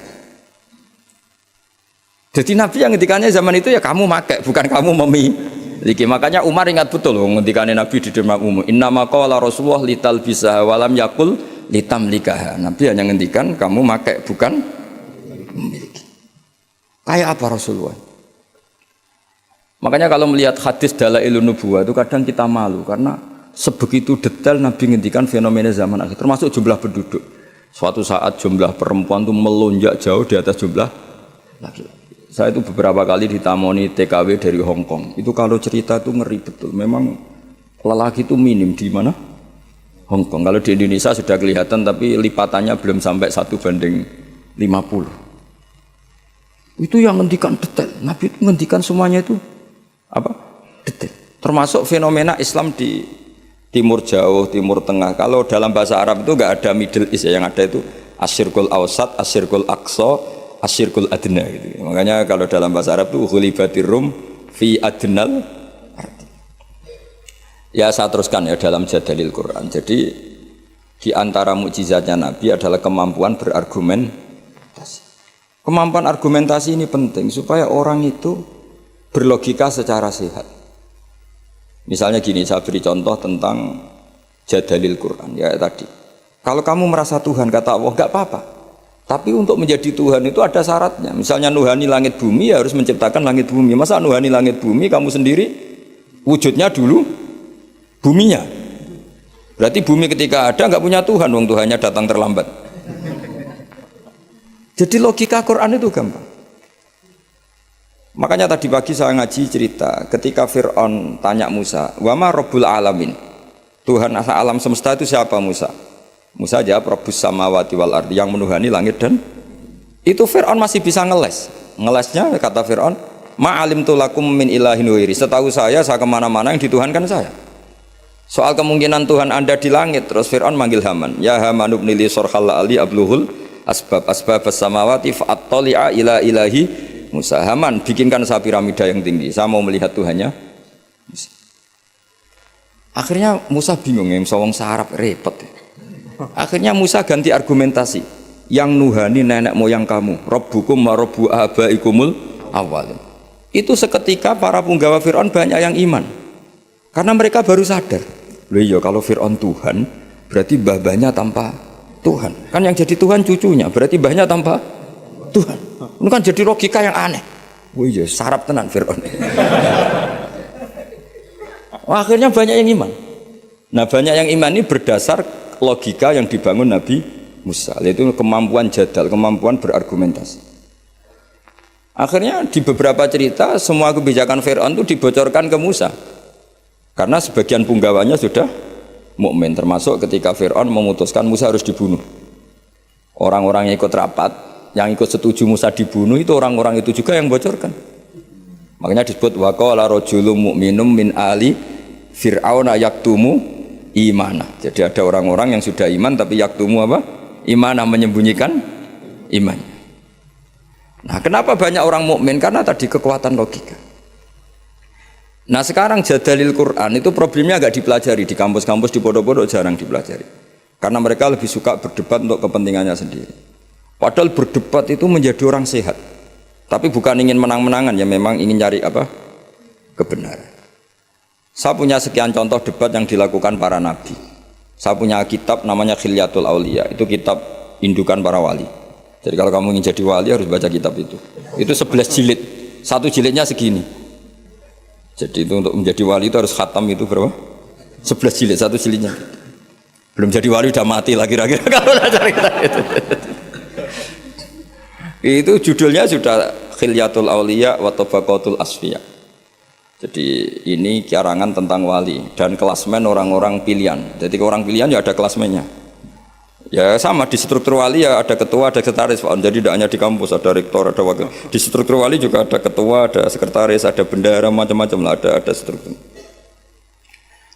Jadi Nabi yang ngendikannya zaman itu ya kamu pakai, bukan kamu memiliki. Makanya Umar ingat betul ngendikannya Nabi di depan umum. Innama qala Rasulullah lital bisaha walam yakul litamlikaha. Nabi hanya ngendikan kamu pakai, bukan memiliki. Kayak apa Rasulullah? Makanya kalau melihat hadis Dalailun Nubuwah itu kadang kita malu karena sebegitu detail Nabi ngendikan fenomena zaman akhir, termasuk jumlah penduduk. Suatu saat jumlah perempuan itu melonjak jauh di atas jumlah laki-laki. Saya itu beberapa kali ditamoni TKW dari Hong Kong. Itu kalau cerita itu ngeri betul. Memang lelaki itu minim di mana? Hong Kong. Kalau di Indonesia sudah kelihatan, tapi lipatannya belum sampai 1:50. Itu yang ngendikan detail. Nabi itu ngendikan semuanya itu apa? Detail. Termasuk fenomena Islam di Timur Jauh, Timur Tengah. Kalau dalam bahasa Arab itu enggak ada Middle East ya, yang ada itu Asyirkul Awsat, Asyirkul Aqsa, Asyirkul Adna gitu. Makanya kalau dalam bahasa Arab itu ghulibatir rum fi adnal arti. Ya saya teruskan ya dalam Jadalil Quran. Jadi di antara mukjizatnya Nabi adalah kemampuan berargumentasi. Kemampuan argumentasi ini penting supaya orang itu berlogika secara sehat. Misalnya gini, saya beri contoh tentang Jadalil Quran ya tadi. Kalau kamu merasa Tuhan kata Allah enggak apa-apa. Tapi untuk menjadi Tuhan itu ada syaratnya. Misalnya nuhani langit bumi ya harus menciptakan langit bumi. Masa nuhani langit bumi kamu sendiri wujudnya dulu buminya. Berarti bumi ketika ada enggak punya Tuhan, wong Tuhannya datang terlambat. Jadi logika Quran itu gampang. Makanya tadi pagi saya ngaji cerita ketika Fir'aun tanya Musa, "Wama Rabbul Alamin?" Tuhan alam semesta itu siapa Musa? Musa jawab, "Rabbus samawati wal ardi," yang menuhani langit dan itu Fir'aun masih bisa ngeles. Ngelesnya kata Fir'aun, "Ma'alimtu lakum min ilahin ghairi." Setahu saya kemana-mana yang dituhankan saya. Soal kemungkinan Tuhan Anda di langit, terus Fir'aun manggil Haman, "Ya Haman ibni li sarhal ali abluhul asbab samawati fa'attali'a ila ilahi Musa." Haman, bikinkan saya piramida yang tinggi, saya mau melihat Tuhannya Musa. Akhirnya Musa bingung, yang sawang sarap repot. Akhirnya Musa ganti argumentasi, yang nuhani nenek moyang kamu, Rabbukum wa Rabbu abaikumul awal. Itu seketika para punggawa Fir'aun banyak yang iman karena mereka baru sadar, loh iya kalau Fir'aun Tuhan berarti mbah-mbahnya tanpa Tuhan, kan yang jadi Tuhan cucunya, berarti mbahnya tanpa Tuhan. Ini kan jadi logika yang aneh. Wah iya, sarap tenan Fir'aun. Akhirnya banyak yang iman. Nah banyak yang iman ini berdasar logika yang dibangun Nabi Musa, yaitu kemampuan jadal, kemampuan berargumentasi. Akhirnya di beberapa cerita semua kebijakan Fir'aun itu dibocorkan ke Musa. Karena sebagian punggawanya sudah mukmin, termasuk ketika Fir'aun memutuskan Musa harus dibunuh. Orang-orang yang ikut rapat, yang ikut setuju Musa dibunuh itu orang-orang itu juga yang bocorkan. Makanya disebut waqala rajulun mu'minum min ali fir'auna yaktumu imana. Jadi ada orang-orang yang sudah iman tapi yaktumu apa? Imana, menyembunyikan iman. Nah, kenapa banyak orang mukmin? Karena tadi kekuatan logika. Nah sekarang Jadalil Quran itu problemnya agak dipelajari di kampus-kampus, di pondok-pondok jarang dipelajari karena mereka lebih suka berdebat untuk kepentingannya sendiri. Padahal berdebat itu menjadi orang sehat. Tapi bukan ingin menang-menangan, ya memang ingin cari apa? Kebenaran. Saya punya sekian contoh debat yang dilakukan para nabi. Saya punya kitab namanya Khilyatul Auliya, itu kitab indukan para wali. Jadi kalau kamu ingin jadi wali harus baca kitab itu. Itu 11 jilid, satu jilidnya segini. Jadi itu untuk menjadi wali itu harus khatam itu berapa? 11 jilid, satu jilidnya. Belum jadi wali udah mati lah kira-kira kalau cari itu. Itu judulnya sudah Khilyatul Auliya wa Tabaqatul Asfiya. Jadi ini karangan tentang wali dan klasmen orang-orang pilihan. Jadi orang pilihan ya ada klasmennya. Ya sama di struktur wali ya ada ketua, ada sekretaris. Jadi tidak hanya di kampus ada rektor, ada wakil. Di struktur wali juga ada ketua, ada sekretaris, ada bendahara, macam-macam lah ada struktur.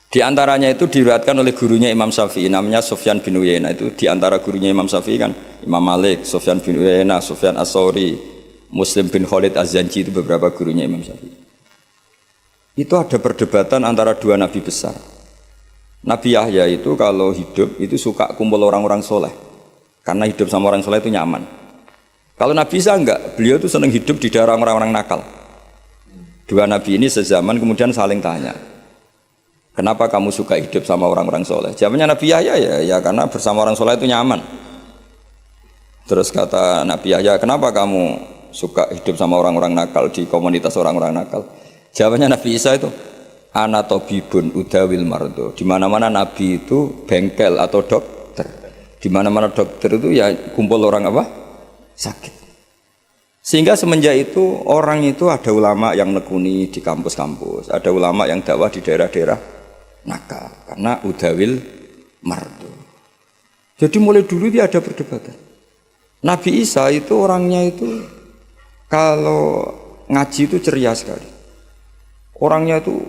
Di antaranya itu diriwayatkan oleh gurunya Imam Syafi'i namanya Sufyan bin Uyainah. Itu di antara gurunya Imam Syafi'i kan Imam Malik, Sufyan bin Uyainah, Sufyan As-Sauri, Muslim bin Khalid Az-Zanji, itu beberapa gurunya Imam Syafi'i. Itu ada perdebatan antara dua nabi besar. Nabi Yahya itu kalau hidup itu suka kumpul orang-orang soleh, karena hidup sama orang soleh itu nyaman. Kalau Nabi Isa enggak, beliau itu senang hidup di daerah orang-orang nakal. Dua nabi ini sezaman kemudian saling tanya, kenapa kamu suka hidup sama orang-orang soleh? Jawabannya Nabi Yahya ya karena bersama orang soleh itu nyaman. Terus kata Nabi Yahya, kenapa kamu suka hidup sama orang-orang nakal di komunitas orang-orang nakal? Jawabannya Nabi Isa itu ana tabibun udawil mardo. Di mana-mana nabi itu bengkel atau dokter. Di mana-mana dokter itu ya kumpul orang apa? Sakit. Sehingga semenjak itu orang itu ada ulama yang nekuni di kampus-kampus, ada ulama yang dakwah di daerah-daerah nakal karena udawil mardo. Jadi mulai dulu dia ada perdebatan. Nabi Isa itu orangnya itu kalau ngaji itu ceria sekali. Orangnya itu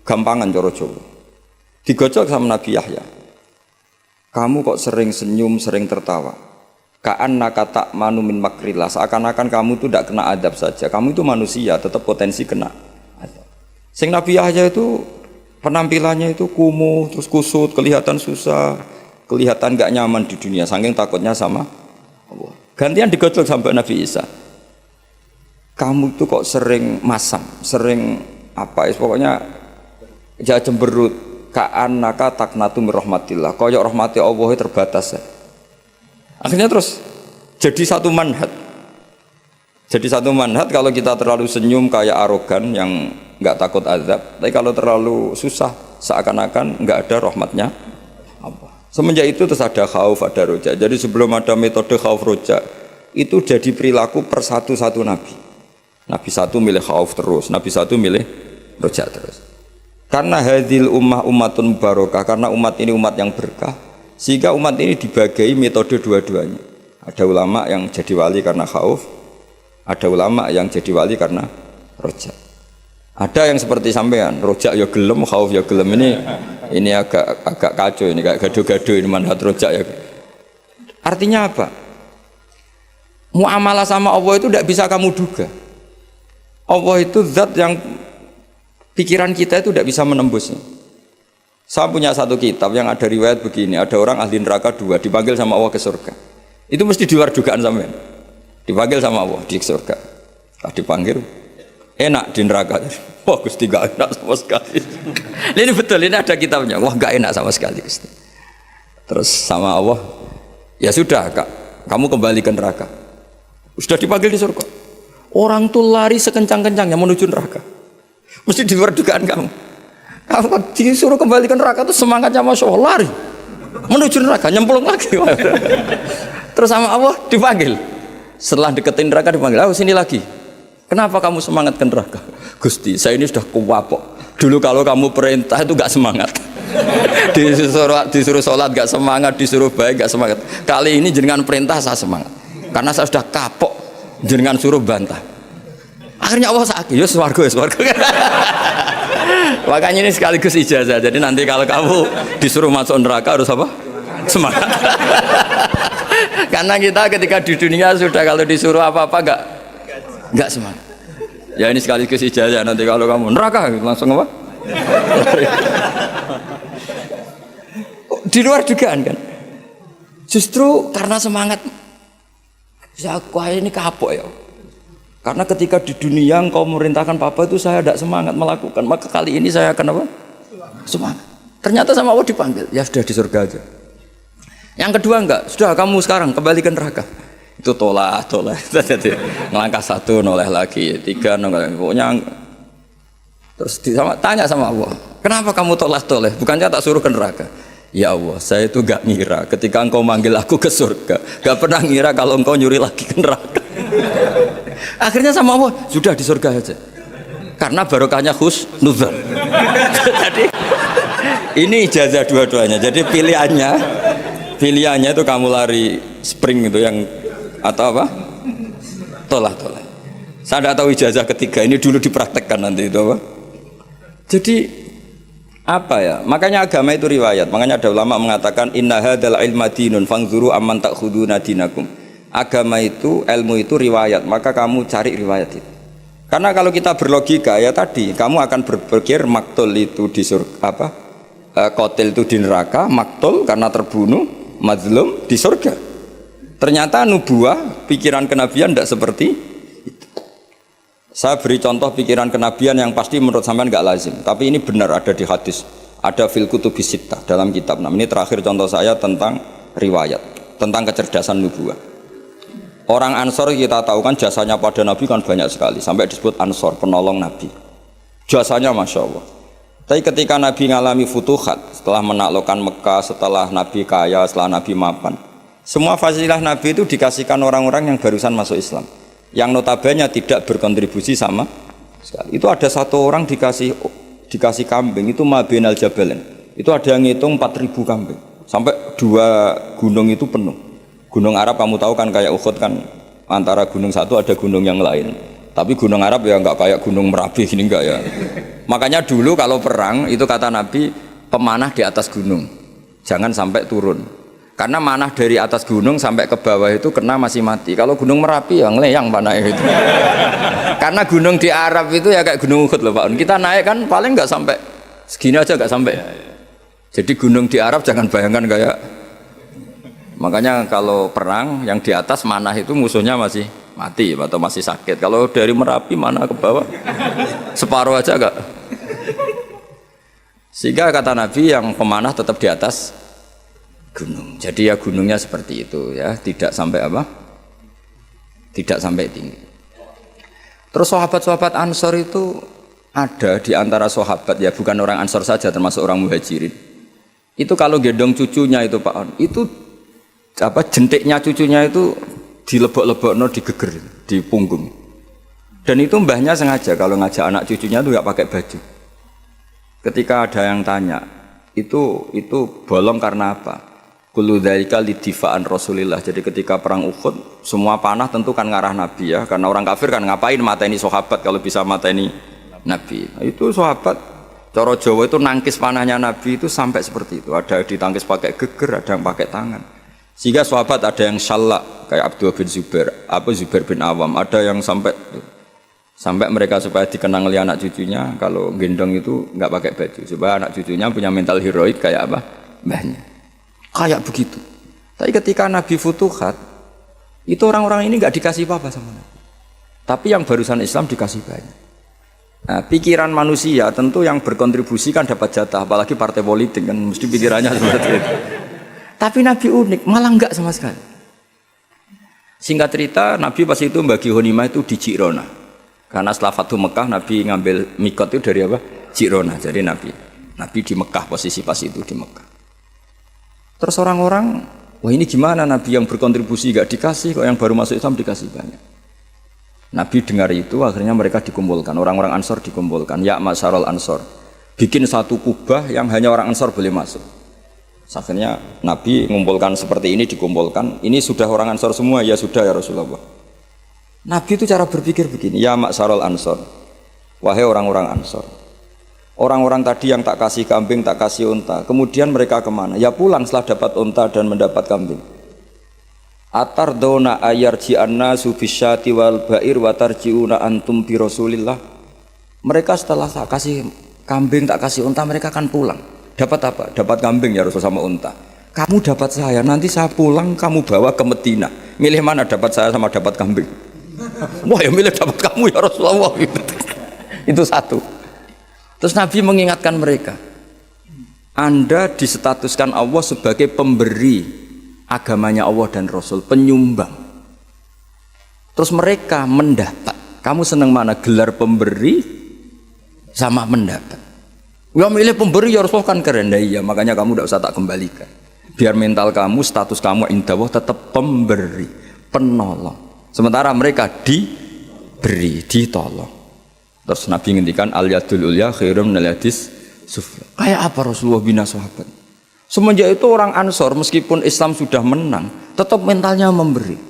gampangan coro Jawa. Digojok sama Nabi Yahya. Kamu kok sering senyum, sering tertawa. Ka'annaka ta'manu min makrillah. Seakan-akan kamu itu tidak kena adab saja. Kamu itu manusia, tetap potensi kena adab. Sing Nabi Yahya itu penampilannya itu kumuh, terus kusut, kelihatan susah, kelihatan gak nyaman di dunia, saking takutnya sama Allah. Gantian digojok sampai Nabi Isa. Kamu itu kok sering masam, sering apa ya, pokoknya jangan cemberut. Ka'annaka taknatu min rahmatillah, koyok rahmati Allah terbatas ya. Akhirnya terus jadi satu manhaj. Jadi satu manhaj kalau kita terlalu senyum kayak arogan yang nggak takut azab, tapi kalau terlalu susah seakan-akan nggak ada rahmatnya Allah. Semenjak itu terus ada khauf, ada roja. Jadi sebelum ada metode khauf roja itu jadi perilaku per satu nabi. Nabi satu milih khauf terus, nabi satu milih roja terus. Karena hadil ummah ummatun mubarakah, karena umat ini umat yang berkah, sehingga umat ini dibagi metode dua-duanya. Ada ulama yang jadi wali karena khauf, ada ulama yang jadi wali karena roja. Ada yang seperti sampean, roja ya gelem, khauf ya gelem. Ini agak kacau, ini kayak gaduh-gaduh ini manhaj roja ya. Artinya apa? Muamalah sama Allah itu tidak bisa kamu duga. Allah itu zat yang pikiran kita itu tidak bisa menembusnya. Saya punya satu kitab yang ada riwayat begini, ada orang ahli neraka dua dipanggil sama Allah ke surga. Itu mesti di luar dugaan sampean. Dipanggil sama Allah di surga. Dipanggil enak di neraka. Wah Gusti gak enak sama sekali. Ini betul, ini ada kitabnya. Wah gak enak sama sekali Gusti. Terus sama Allah, ya sudah Kak, kamu kembali ke neraka. Sudah dipanggil di surga. Orang tuh lari sekencang-kencangnya menuju neraka. Mesti di luar dugaan kamu. Kamu disuruh kembali ke neraka tuh semangatnya Masya Allah, lari menuju neraka, nyemplung lagi. Terus sama Allah dipanggil. Setelah deketin neraka dipanggil, oh sini lagi. Kenapa kamu semangat ke neraka? Gusti, saya ini sudah kuwapok. Dulu kalau kamu perintah itu gak semangat. Disuruh sholat gak semangat, disuruh baik gak semangat. Kali ini jenengan perintah saya semangat. Karena saya sudah kapok, jenengan suruh bantah. Akhirnya Allah sakit, ya swarga. Makanya ini sekaligus ijazah. Jadi nanti kalau kamu disuruh masuk neraka harus apa? Semangat. Karena kita ketika di dunia sudah kalau disuruh apa-apa enggak semangat. Ya ini sekaligus ijazah, nanti kalau kamu neraka langsung apa? Di luar dugaan kan. Justru karena semangat Ya aku ini kapok ya. Karena ketika di dunia engkau memerintahkan papa itu saya tidak semangat melakukan. Maka kali ini saya akan apa? Semangat. Ternyata sama Allah dipanggil. Ya sudah di surga aja. Yang kedua enggak. Sudah kamu sekarang kembali ke neraka. Itu tolak. Jadi ngelangkah 1 noleh lagi, 3 noleh. Pokoknya terus tanya sama Allah. Kenapa kamu tolak? Bukannya tak suruh ke neraka? Ya Allah, saya itu gak ngira ketika engkau manggil aku ke surga, gak pernah ngira kalau engkau nyuri lagi ke neraka. Akhirnya sama Allah, sudah di surga aja. Karena barokahnya husnuzon. Jadi ini ijazah dua-duanya. Jadi pilihannya itu kamu lari spring itu yang atau apa? Tolak. Saya tidak tahu ijazah ketiga ini dulu dipraktekkan nanti itu apa? Jadi apa ya? Makanya agama itu riwayat. Makanya ada ulama mengatakan inna hadzal ilma dinun fangzuru amman ta'khuduna dinakum. Agama itu, ilmu itu riwayat. Maka kamu cari riwayat itu. Karena kalau kita berlogika ya tadi, kamu akan berpikir maktul itu di surga apa? Qatil itu di neraka, maktul karena terbunuh, mazlum di surga. Ternyata nubuah, pikiran kenabian tidak seperti itu. Saya beri contoh pikiran kenabian yang pasti menurut sampean nggak lazim, tapi ini benar ada di hadis, ada fil kutubis sittah dalam kitab. Nah, ini terakhir contoh saya tentang riwayat, tentang kecerdasan nubuah. Orang Ansor kita tahu kan jasanya pada Nabi kan banyak sekali, sampai disebut Ansor, penolong Nabi. Jasanya Masya Allah. Tapi ketika Nabi ngalami futuhat, setelah menaklukkan Mekah, setelah Nabi kaya, setelah Nabi mapan, semua fasilitas Nabi itu dikasihkan orang-orang yang barusan masuk Islam, yang notabene tidak berkontribusi sama sekali. Itu ada satu orang dikasih kambing itu Mabinal Jabalen. Itu ada yang ngitung 4.000 kambing sampai 2 gunung itu penuh. Gunung Arab kamu tahu kan kayak Uhud kan, antara gunung satu ada gunung yang lain. Tapi gunung Arab ya enggak kayak gunung Merapi gini enggak ya. Makanya dulu kalau perang itu kata Nabi pemanah di atas gunung. Jangan sampai turun. Karena manah dari atas gunung sampai ke bawah itu kena masih mati. Kalau gunung Merapi ya ngeleyang panahnya itu. Karena gunung di Arab itu ya kayak gunung Uhud loh Pak. Kita naik kan paling nggak sampai segini aja nggak sampai. Jadi gunung di Arab jangan bayangkan kayak. Makanya kalau perang yang di atas manah itu musuhnya masih mati atau masih sakit. Kalau dari Merapi manah ke bawah separuh aja nggak. Sehingga kata Nabi yang pemanah tetap di atas gunung. Jadi ya gunungnya seperti itu ya, tidak sampai apa? Tidak sampai tinggi. Terus sahabat-sahabat Ansor itu ada di antara sahabat ya, bukan orang Ansor saja termasuk orang Muhajirin. Itu kalau gendong cucunya itu Pak On, itu apa jentiknya cucunya itu dilebok-lebokno digeger di punggung. Dan itu mbahnya sengaja kalau ngajak anak cucunya itu nggak pakai baju. Ketika ada yang tanya, itu bolong karena apa? Kullu dzalika lidifa'an Rasulillah. Jadi ketika perang Uhud, semua panah tentu kan ngarah Nabi ya, karena orang kafir kan ngapain mateni sahabat kalau bisa mateni Nabi. Nah, itu sahabat cara Jawa itu nangkis panahnya Nabi itu sampai seperti itu. Ada ditangkis pakai geger, ada yang pakai tangan. Sehingga sahabat ada yang syallak kayak Abdullah bin Zubair, Zubair bin Awam, ada yang sampai mereka supaya dikenang oleh anak cucunya kalau gendong itu nggak pakai baju supaya anak cucunya punya mental heroik kayak apa mbahnya. Kayak begitu. Tapi ketika Nabi futuhat, itu orang-orang ini nggak dikasih apa-apa sama Nabi. Tapi yang barusan Islam dikasih banyak. Nah, pikiran manusia tentu yang berkontribusi kan dapat jatah, apalagi partai politik kan mesti pikirannya seperti itu. Tapi Nabi unik, malah enggak sama sekali. Singkat cerita, Nabi pas itu bagi ghanimah itu di Jirona. Karena setelah Fathu Mekah, Nabi ngambil mikot itu dari apa? Jirona. Jadi Nabi di Mekah, posisi pas itu di Mekah. Terus orang-orang, wah ini gimana Nabi yang berkontribusi gak dikasih, kok yang baru masuk Islam dikasih banyak. Nabi dengar itu, akhirnya mereka dikumpulkan, orang-orang Ansor dikumpulkan, ya masyarul Ansor, bikin satu kubah yang hanya orang Ansor boleh masuk. Akhirnya Nabi mengumpulkan seperti ini, dikumpulkan, ini sudah orang Ansor semua, ya sudah ya Rasulullah. Nabi itu cara berpikir begini, ya masyarul Ansor, wahai orang-orang Ansor, orang-orang tadi yang tak kasih kambing, tak kasih unta, kemudian mereka kemana? Ya pulang setelah dapat unta dan mendapat kambing. Atardona ayarji'anna subisyati wal ba'ir wa tarji'una antum bi Rasulillah. Mereka setelah tak kasih kambing, tak kasih unta, mereka akan pulang. Dapat apa? Dapat kambing ya Rasul sama unta. Kamu dapat saya, nanti saya pulang kamu bawa ke Medina. Milih mana, dapat saya sama dapat kambing? Wah, ya milih dapat kamu ya Rasulullah. Itu satu. Terus Nabi mengingatkan mereka, Anda disetatuskan Allah sebagai pemberi agamanya Allah dan Rasul, penyumbang. Terus mereka mendapat. Kamu senang mana, gelar pemberi sama mendapat? Ya milih pemberi ya Rasulullah kan keren. Nah, iya, makanya kamu tidak usah tak kembalikan. Biar mental kamu, status kamu indah Allah tetap pemberi, penolong. Sementara mereka diberi, ditolong. Terus Nabi ngendikan al-yadul ulya khairum minal yadis sufla. Kayak apa Rasulullah bina sahabat? Semenjak itu orang Ansor meskipun Islam sudah menang, tetap mentalnya memberi.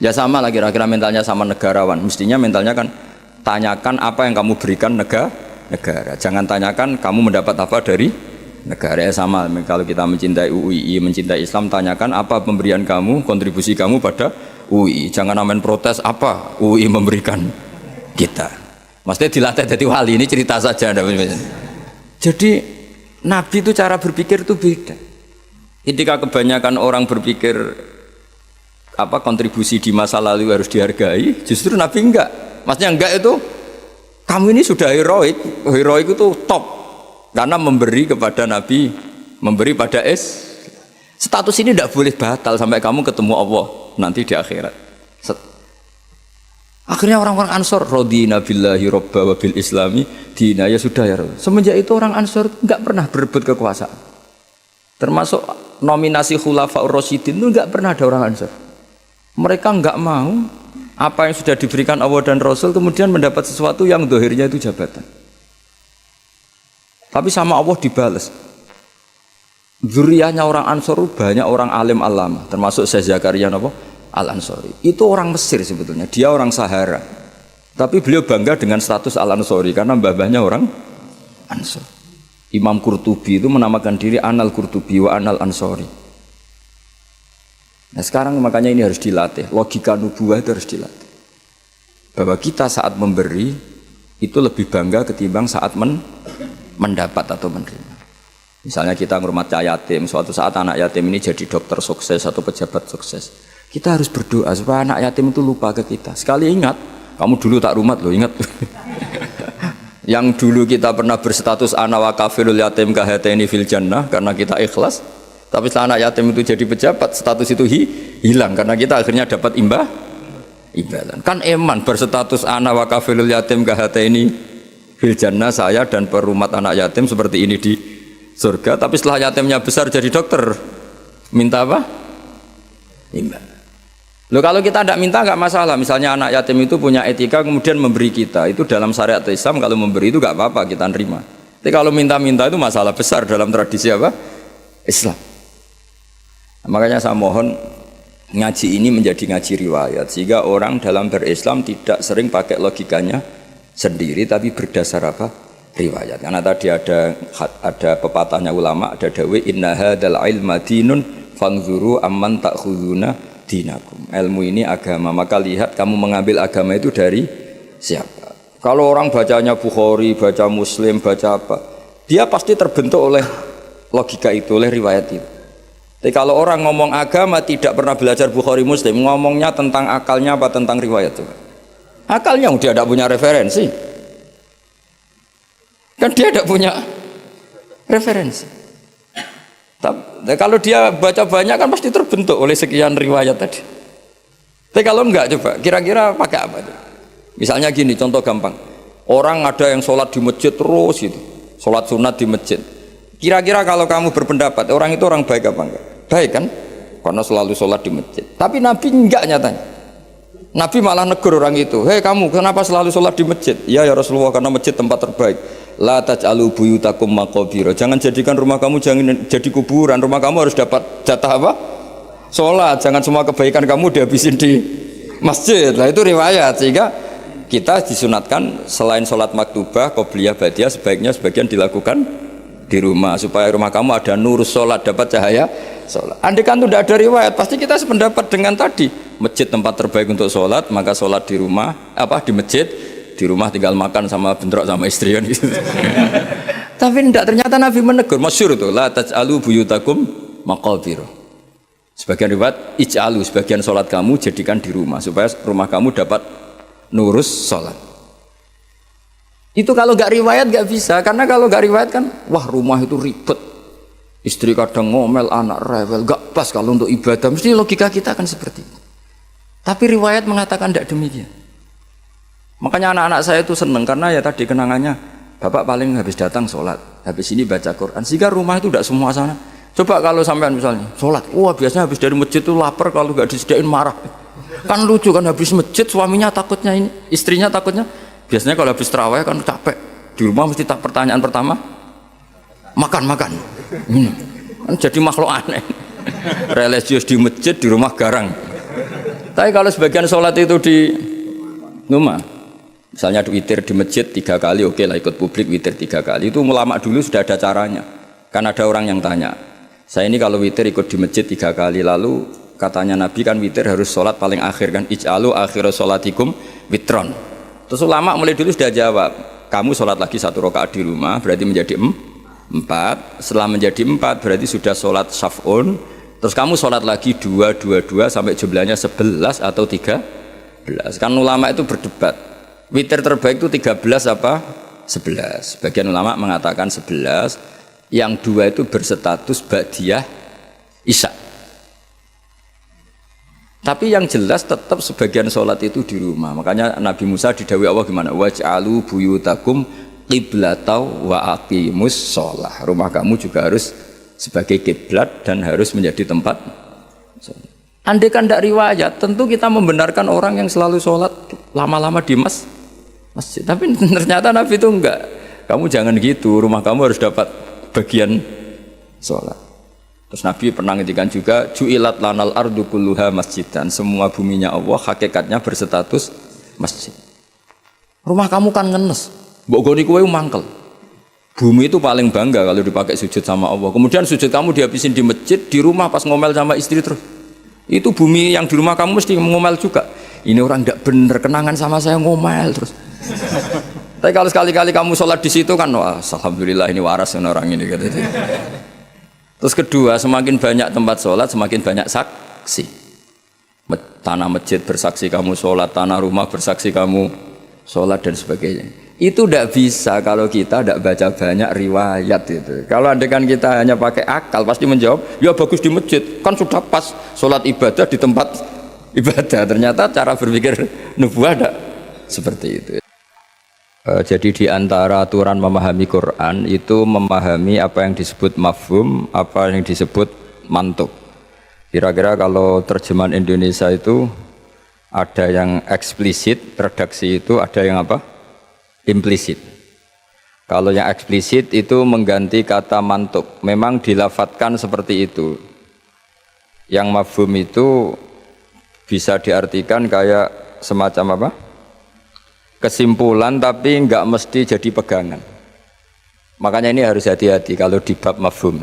Ya sama lah kira-kira mentalnya sama negarawan. Mestinya mentalnya kan tanyakan apa yang kamu berikan negara. Jangan tanyakan kamu mendapat apa dari negara. Ya sama, kalau kita mencintai UII, mencintai Islam, tanyakan apa pemberian kamu, kontribusi kamu pada UII. Jangan amen protes apa UII memberikan kita. Maksudnya dilatih jadi wali, ini cerita saja. Jadi Nabi itu cara berpikir itu beda. Ketika kebanyakan orang berpikir apa kontribusi di masa lalu harus dihargai, justru Nabi enggak. Maksudnya enggak itu kamu ini sudah heroik itu top karena memberi kepada Nabi, memberi pada status ini tidak boleh batal sampai kamu ketemu Allah nanti di akhirat. Akhirnya orang-orang Ansor radina billahi robba wa bil islami dina, ya sudah ya. Semenjak itu orang Ansor enggak pernah berebut kekuasaan. Termasuk nominasi khulafaur rasyidin itu enggak pernah ada orang Ansor. Mereka enggak mau apa yang sudah diberikan Allah dan Rasul kemudian mendapat sesuatu yang dohirnya itu jabatan. Tapi sama Allah dibalas. Zuriyahnya orang Ansor banyak orang alim alama, termasuk Syekh Zakaria Al-Ansori. Itu orang Mesir sebetulnya, dia orang Sahara. Tapi beliau bangga dengan status Al-Ansori karena mbah-mbahnya orang Ansor. Imam Qurtubi itu menamakan diri Anal Qurtubi wa Anal Ansori. Nah sekarang makanya ini harus dilatih, logika nubuah itu harus dilatih. Bahwa kita saat memberi itu lebih bangga ketimbang saat mendapat atau menerima. Misalnya kita ngurmat yatim, suatu saat anak yatim ini jadi dokter sukses atau pejabat sukses. Kita harus berdoa supaya anak yatim itu lupa ke kita. Sekali ingat, kamu dulu tak rumat loh, ingat. Yang dulu kita pernah berstatus ana wa kafilul yatim kahataini fil jannah karena kita ikhlas. Tapi setelah anak yatim itu jadi pejabat, status itu hilang karena kita akhirnya dapat imbalan. Kan eman berstatus ana wa kafilul yatim kahataini fil jannah, saya dan perumat anak yatim seperti ini di surga. Tapi setelah yatimnya besar jadi dokter, minta apa? Imbalan. Loh kalau kita tidak minta nggak masalah. Misalnya anak yatim itu punya etika kemudian memberi kita, itu dalam syariat Islam kalau memberi itu nggak apa-apa, kita nerima. Tapi kalau minta-minta itu masalah besar dalam tradisi apa? Islam. Nah, makanya saya mohon ngaji ini menjadi ngaji riwayat sehingga orang dalam berislam tidak sering pakai logikanya sendiri tapi berdasar apa? Riwayat. Karena tadi ada pepatahnya ulama, ada dawe inna hadzal ilma dinun fanzuru amman ta'khuduna dinakum. Ilmu ini agama, maka lihat kamu mengambil agama itu dari siapa. Kalau orang bacanya Bukhari, baca Muslim, baca apa, dia pasti terbentuk oleh logika itu, oleh riwayat itu. Tapi kalau orang ngomong agama tidak pernah belajar Bukhari Muslim, ngomongnya tentang akalnya apa tentang riwayat itu? Akalnya dia tidak punya referensi. Kan dia tidak punya referensi. Tapi kalau dia baca banyak kan pasti terbentuk oleh sekian riwayat tadi. Tapi kalau enggak, coba kira-kira pakai apa itu? Misalnya gini, contoh gampang. Orang ada yang sholat di masjid terus gitu, sholat sunat di masjid. Kira-kira kalau kamu berpendapat orang itu orang baik apa enggak? Baik kan? Karena selalu sholat di masjid. Tapi Nabi enggak nyatanya. Nabi malah negur orang itu. Hei kamu, kenapa selalu sholat di masjid? Ya Rasulullah, karena masjid tempat terbaik. La taj'alu buyutakum maqabira. Jangan jadikan rumah kamu jangan jadi kuburan. Rumah kamu harus dapat jatah apa? Sholat. Jangan semua kebaikan kamu dihabisin di masjid. Nah itu riwayat. Sehingga kita disunatkan selain sholat maktubah, qobliyah, badiah, sebaiknya sebagian dilakukan di rumah supaya rumah kamu ada nur sholat, dapat cahaya sholat. Andai kan itu tidak ada riwayat, pasti kita sependapat dengan tadi. Masjid tempat terbaik untuk sholat, maka sholat di rumah, apa di masjid. Di rumah tinggal makan sama bentrok sama istri kan gitu. Tapi tidak, ternyata Nabi menegur, masyhur tuh, la taj'alu buyutakum maqabir. Sebagian riwayat ij'alu, sebagian sholat kamu jadikan di rumah supaya rumah kamu dapat nurus sholat. Itu kalau nggak riwayat nggak bisa, karena kalau nggak riwayat kan, wah rumah itu ribet, istri kadang ngomel, anak rewel, nggak pas kalau untuk ibadah. Mesti logika kita kan seperti itu. Tapi riwayat mengatakan tidak demikian. Makanya anak-anak saya itu seneng karena ya tadi kenangannya, bapak paling habis datang sholat, habis ini baca Quran, sehingga rumah itu tidak semua sana. Coba kalau sampean misalnya sholat, wah biasanya habis dari masjid itu lapar, kalau nggak disediain marah. Kan lucu kan, habis masjid suaminya takutnya ini, istrinya takutnya. Biasanya kalau habis terawih kan capek, di rumah mesti pertanyaan pertama, makan. Kan jadi makhluk aneh. Religius di masjid, di rumah garang. Tapi kalau sebagian sholat itu di rumah, misalnya witir di masjid 3 kali, oke lah ikut publik witir 3 kali. Itu ulama dulu sudah ada caranya. Kan ada orang yang tanya, saya ini kalau witir ikut di masjid 3 kali, lalu katanya Nabi kan witir harus sholat paling akhir kan, ij'alu akhiru sholatikum witron. Terus ulama mulai dulu sudah jawab, kamu sholat lagi 1 rakaat di rumah berarti menjadi 4. Setelah menjadi 4 berarti sudah sholat syaf'un. Terus kamu sholat lagi 2 sampai jumlahnya 11 atau 13. Kan ulama itu berdebat, witir terbaik itu 13 apa 11. Sebagian ulama mengatakan 11. Yang 2 itu berstatus ba'diyah isya. Tapi yang jelas tetap sebagian sholat itu di rumah. Makanya Nabi Musa didhawuhi Allah gimana? Waj'alu buyutakum qiblatau wa aqimus sholah. Rumah kamu juga harus sebagai kiblat dan harus menjadi tempat sholat. Andai kan tidak riwayat, tentu kita membenarkan orang yang selalu sholat lama-lama di masjid. Tapi ternyata Nabi itu enggak. Kamu jangan gitu, rumah kamu harus dapat bagian sholat. Terus Nabi pernah ngendikan juga, ju'ilat lanal ardu kulluha masjidan. Semua buminya Allah hakikatnya berstatus masjid. Rumah kamu kan ngenes, mbok goni kowe mangkel. Bumi itu paling bangga kalau dipakai sujud sama Allah. Kemudian sujud kamu dihabisin di masjid, di rumah pas ngomel sama istri terus. Itu bumi yang di rumah kamu mesti ngomel juga. Ini orang tidak benar, kenangan sama saya ngomel terus. Tapi kalau sekali-kali kamu sholat di situ kan, wah, alhamdulillah ini waras orang ini. Gitu. Terus kedua, semakin banyak tempat sholat, semakin banyak saksi. Tanah masjid bersaksi kamu sholat, tanah rumah bersaksi kamu sholat dan sebagainya. Itu tidak bisa kalau kita tidak baca banyak riwayat itu. Kalau andaikan kita hanya pakai akal, pasti menjawab, ya bagus di masjid, kan sudah pas sholat ibadah di tempat ibadah. Ternyata cara berpikir nubuah tidak seperti itu. Jadi di antara aturan memahami Quran itu memahami apa yang disebut mafhum, apa yang disebut mantuk. Kira-kira kalau terjemahan Indonesia itu ada yang eksplisit, redaksi itu ada yang apa? Implisit. Kalau yang eksplisit itu mengganti kata mantuk, memang dilafatkan seperti itu. Yang mafhum itu bisa diartikan kayak semacam apa? Kesimpulan tapi enggak mesti jadi pegangan. Makanya ini harus hati-hati kalau di bab mafhum.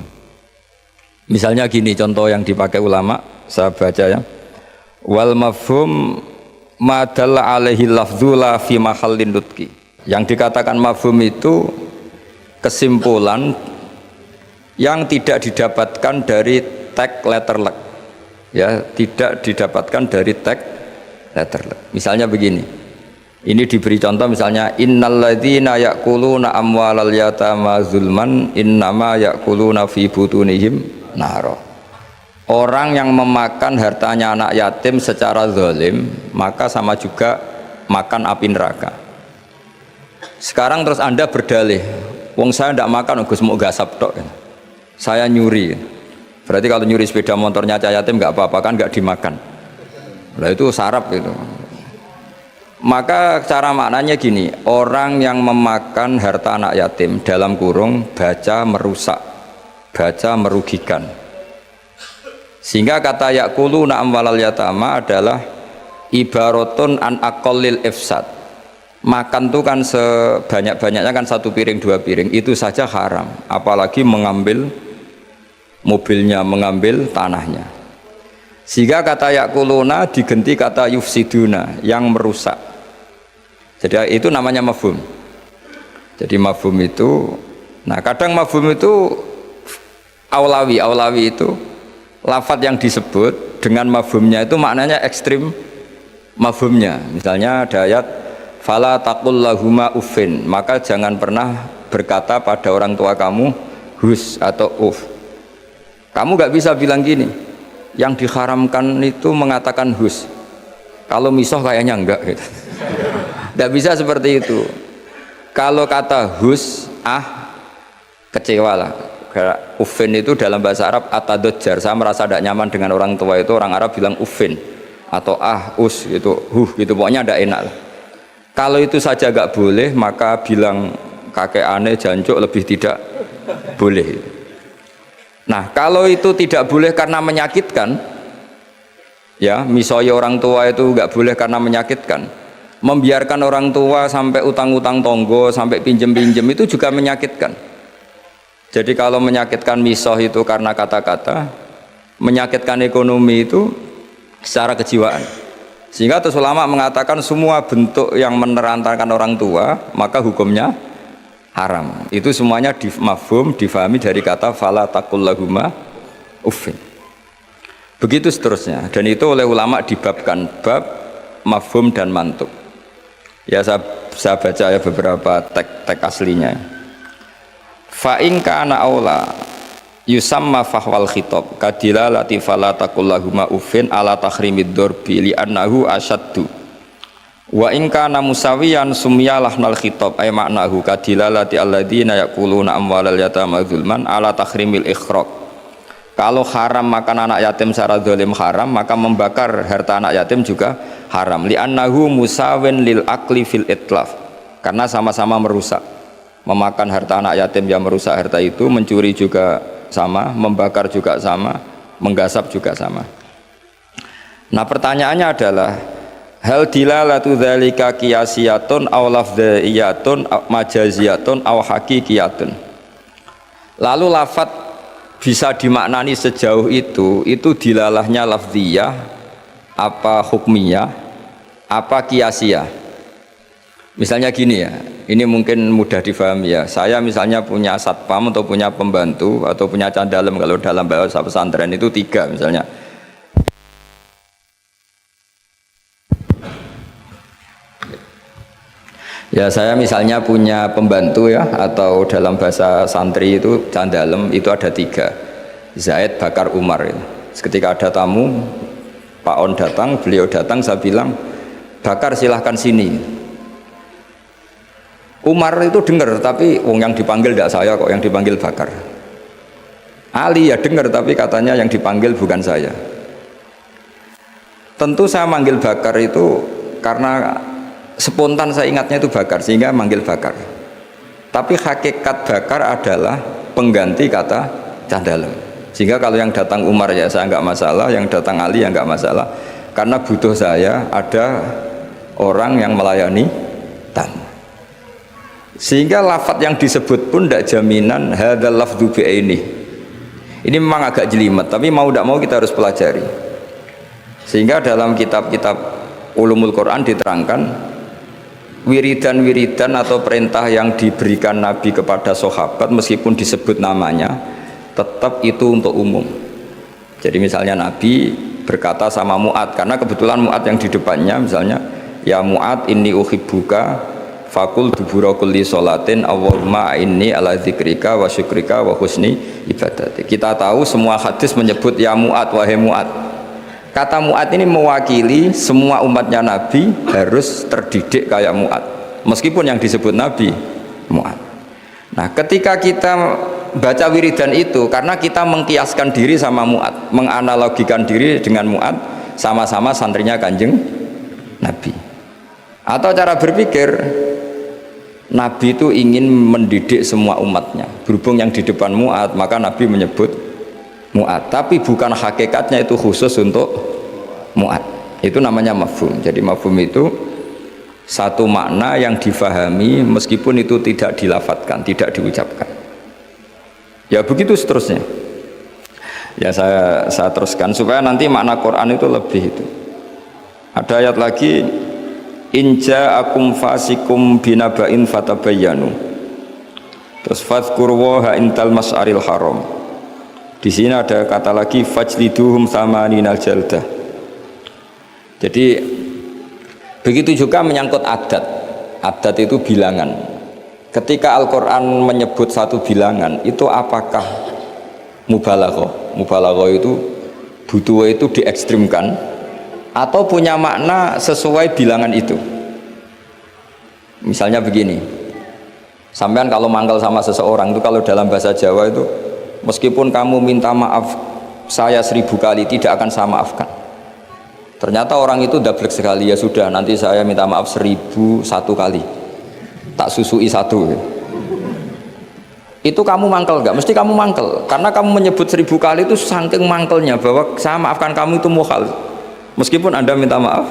Misalnya gini contoh yang dipakai ulama, saya baca ya. Wal mafhum ma dalla alaihi lafdzu la fi mahallin nutqi. Yang dikatakan mafhum itu kesimpulan yang tidak didapatkan dari tag letter luck. Ya, tidak didapatkan dari tag letter luck. Misalnya begini. Ini diberi contoh misalnya innalladzina ya'kuluna amwalal yatama zulman innama ya'kuluna fi butunihim naro. Orang yang memakan hartanya anak yatim secara zalim maka sama juga makan api neraka. Sekarang terus Anda berdalih, wong saya tidak makan, Gus mau gasap tok. Saya nyuri. Berarti kalau nyuri sepeda motornya cah yatim nggak apa-apa kan, nggak dimakan. Lah itu sarap itu. Maka cara maknanya gini, orang yang memakan harta anak yatim dalam kurung baca merusak, baca merugikan. Sehingga kata yaquluna amwalal yatama adalah ibaratun an aqallil ifsad. Makan tuh kan sebanyak-banyaknya kan 1 piring 2 piring, itu saja haram, apalagi mengambil mobilnya, mengambil tanahnya. Sehingga kata yaquluna diganti kata yufsiduna, yang merusak. Jadi itu namanya mafhum. Jadi mafhum itu, nah kadang mafhum itu Aulawi itu lafadz yang disebut dengan mafhumnya itu maknanya ekstrim mafhumnya. Misalnya ada ayat fala taqul lahuma uffin, maka jangan pernah berkata pada orang tua kamu hus atau uff. Kamu nggak bisa bilang gini, yang diharamkan itu mengatakan hus, kalau misoh kayaknya enggak gitu. Nggak bisa seperti itu. Kalau kata hus kecewa lah. Uffin itu dalam bahasa Arab atadojjar, saya merasa tidak nyaman dengan orang tua, itu orang Arab bilang uffin atau us gitu, gitu, pokoknya tidak enak lah. Kalau itu saja gak boleh, maka bilang kakek aneh jancuk lebih tidak boleh. Nah kalau itu tidak boleh karena menyakitkan, ya misalnya orang tua itu gak boleh karena menyakitkan, membiarkan orang tua sampai utang-utang tonggo, sampai pinjem-pinjem itu juga menyakitkan. Jadi kalau menyakitkan misoh itu karena kata-kata, menyakitkan ekonomi itu secara kejiwaan. Sehingga terus ulama mengatakan semua bentuk yang menerantarkan orang tua maka hukumnya haram. Itu semuanya mafhum, difahami dari kata fala taqul lahuma uffin. Begitu seterusnya. Dan itu oleh ulama dibabkan bab mafhum dan mantuk. Ya saya baca ya beberapa teks aslinya. Fa in kana aula yusamma fahwal khitab kadilalati fala taqul lahuma uffin ala tahrimid darbi li annahu asyaddu wa in kana musawiyan sumyalah nal khitab ay maknahu kadilalati alladziina yaquluna amwalal yatama zulman ala tahrimil ikhraq. Kalau haram makan anak yatim secara zalim haram, maka membakar harta anak yatim juga haram li annahu musawin lil akli fil itlaf, karena sama-sama merusak. Memakan harta anak yatim yang merusak harta itu, mencuri juga sama, membakar juga sama, menggasap juga sama. Nah pertanyaannya adalah hal dilalatu dzalika qiyasiyatun aw lafdhiyatun majaziyatun aw haqiqiyatun. Lalu lafadz bisa dimaknani sejauh itu dilalahnya lafdhiyah apa hukmiyah apa qiyasiyah. Misalnya gini ya, ini mungkin mudah difahami ya. Saya misalnya punya satpam atau punya pembantu atau punya candalem, kalau dalam bahasa pesantren itu 3 misalnya. Ya saya misalnya punya pembantu ya, atau dalam bahasa santri itu candalem, itu ada 3. Zaid, Bakar, Umar ya. Ketika ada tamu, Pak On datang, beliau datang, saya bilang Bakar silahkan sini. Umar itu dengar, tapi yang dipanggil tidak saya kok, yang dipanggil Bakar. Ali ya dengar, tapi katanya yang dipanggil bukan saya. Tentu saya manggil Bakar itu karena spontan saya ingatnya itu Bakar, sehingga manggil Bakar. Tapi hakikat Bakar adalah pengganti kata Candalem. Sehingga kalau yang datang Umar ya saya nggak masalah, yang datang Ali ya nggak masalah, karena butuh saya ada orang yang melayani tamu. Sehingga lafadz yang disebut pun tidak jaminan hadzal lafdzu bi'aini. Ini memang agak jelimet, tapi mau tidak mau kita harus pelajari. Sehingga dalam kitab-kitab ulumul Quran diterangkan wiridan-wiridan atau perintah yang diberikan Nabi kepada sahabat meskipun disebut namanya tetap itu untuk umum. Jadi misalnya Nabi berkata sama Mu'ad, karena kebetulan Mu'ad yang di depannya misalnya ya Mu'ad inni uhibbuka fakul dubura kulli sholatin Allahumma inni ala dzikrika wa syukrika wa husni ibadati. Kita tahu semua hadis menyebut ya Mu'ad, wahai Mu'ad. Kata Mu'ad ini mewakili semua umatnya Nabi harus terdidik kayak Mu'ad, meskipun yang disebut Nabi Mu'ad. Nah ketika kita baca wiridan itu karena kita mengkiaskan diri sama Mu'ad, menganalogikan diri dengan Mu'ad, sama-sama santrinya Kanjeng Nabi. Atau cara berpikir, Nabi itu ingin mendidik semua umatnya. Berhubung yang di depan Mu'ad, maka Nabi menyebut Mu'ad. Tapi bukan hakikatnya itu khusus untuk Mu'ad. Itu namanya mafhum. Jadi mafhum itu satu makna yang difahami meskipun itu tidak dilafadzkan, tidak diucapkan. Ya begitu seterusnya. Ya saya teruskan supaya nanti makna Quran itu lebih itu. Ada ayat lagi, inja akum fasikum binaba'in fatabayyanu. Terus fadhkur waha intal mas'aril haram Di sini ada kata lagi fajliduhum samaninal jaldah. Jadi begitu juga menyangkut adat. Adat itu bilangan. Ketika Al-Quran menyebut satu bilangan, itu apakah mubalaghah? Mubalaghah itu butuh itu diekstrimkan atau punya makna sesuai bilangan itu. Misalnya begini, sampean kalau mangkal sama seseorang itu kalau dalam bahasa Jawa itu meskipun kamu minta maaf saya 1000 kali tidak akan saya maafkan. Ternyata orang itu dablek sekali, ya sudah nanti saya minta maaf 1001 kali, tak susui satu. Itu kamu mangkel nggak? Mesti kamu mangkel karena kamu menyebut 1000 kali itu saking mangkelnya bahwa saya maafkan kamu itu mukhal. Meskipun Anda minta maaf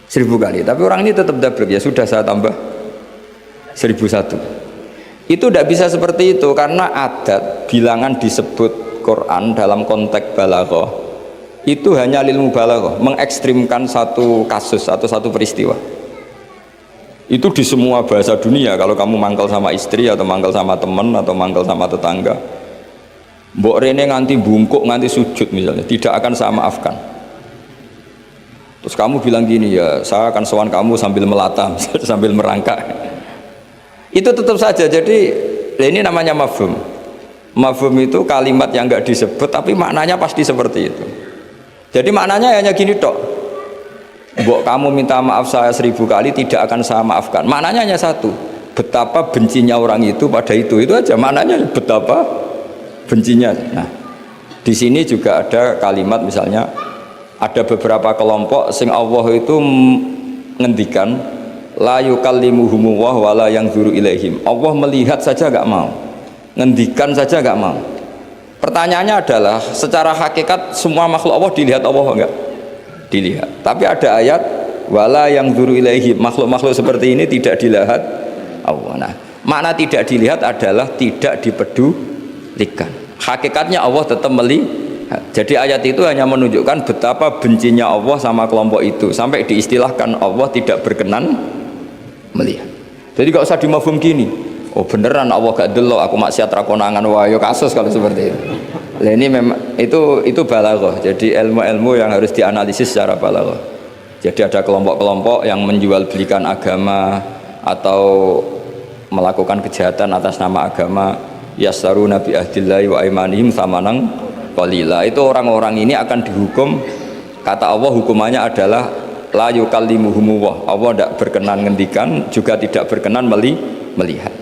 1000 kali, tapi orang ini tetap dablek, ya sudah saya tambah 1001. Itu tidak bisa seperti itu karena adat bilangan disebut Quran dalam konteks balaghah itu hanya lil mubalaghah, mengekstrimkan satu kasus atau satu peristiwa. Itu di semua bahasa dunia. Kalau kamu mangkal sama istri atau mangkal sama teman atau mangkal sama tetangga, mbok rene nganti bungkuk nganti sujud misalnya, tidak akan saya maafkan. Terus kamu bilang gini, ya saya akan sowan kamu sambil melata sambil merangkak. Itu tetap saja. Jadi ini namanya mafhum. Mafhum itu kalimat yang enggak disebut tapi maknanya pasti seperti itu. Jadi maknanya hanya gini tok. Mbok kamu minta maaf saya 1000 kali tidak akan saya maafkan. Maknanya hanya satu. Betapa bencinya orang itu pada itu aja maknanya, betapa bencinya. Nah, di sini juga ada kalimat misalnya ada beberapa kelompok sing Allah itu ngendikan la yukallimuhum wa la yanzuru ilaihim. Allah melihat saja enggak mau. Ngendikan saja enggak mau. Pertanyaannya adalah secara hakikat semua makhluk Allah dilihat Allah enggak? Dilihat. Tapi ada ayat wala yang dzuru ilaihi, makhluk-makhluk seperti ini tidak dilihat Allah. Nah, makna tidak dilihat adalah tidak dipedulikan. Hakikatnya Allah tetap melihat. Jadi ayat itu hanya menunjukkan betapa bencinya Allah sama kelompok itu sampai diistilahkan Allah tidak berkenan melihat. Jadi gak usah dimafhum gini. Oh beneran Allah gak delok aku maksiat ra konangan wae kasus kalau seperti itu. Nah, ini memang itu balaghah. Jadi ilmu-ilmu yang harus dianalisis secara balaghah. Jadi ada kelompok-kelompok yang menjual belikan agama atau melakukan kejahatan atas nama agama, yasaruna bi ahdillahi wa aimanihim samanan qalila. Itu orang-orang ini akan dihukum, kata Allah hukumannya adalah la yukallimuhum. Allah tidak berkenan ngendikan juga tidak berkenan melihat.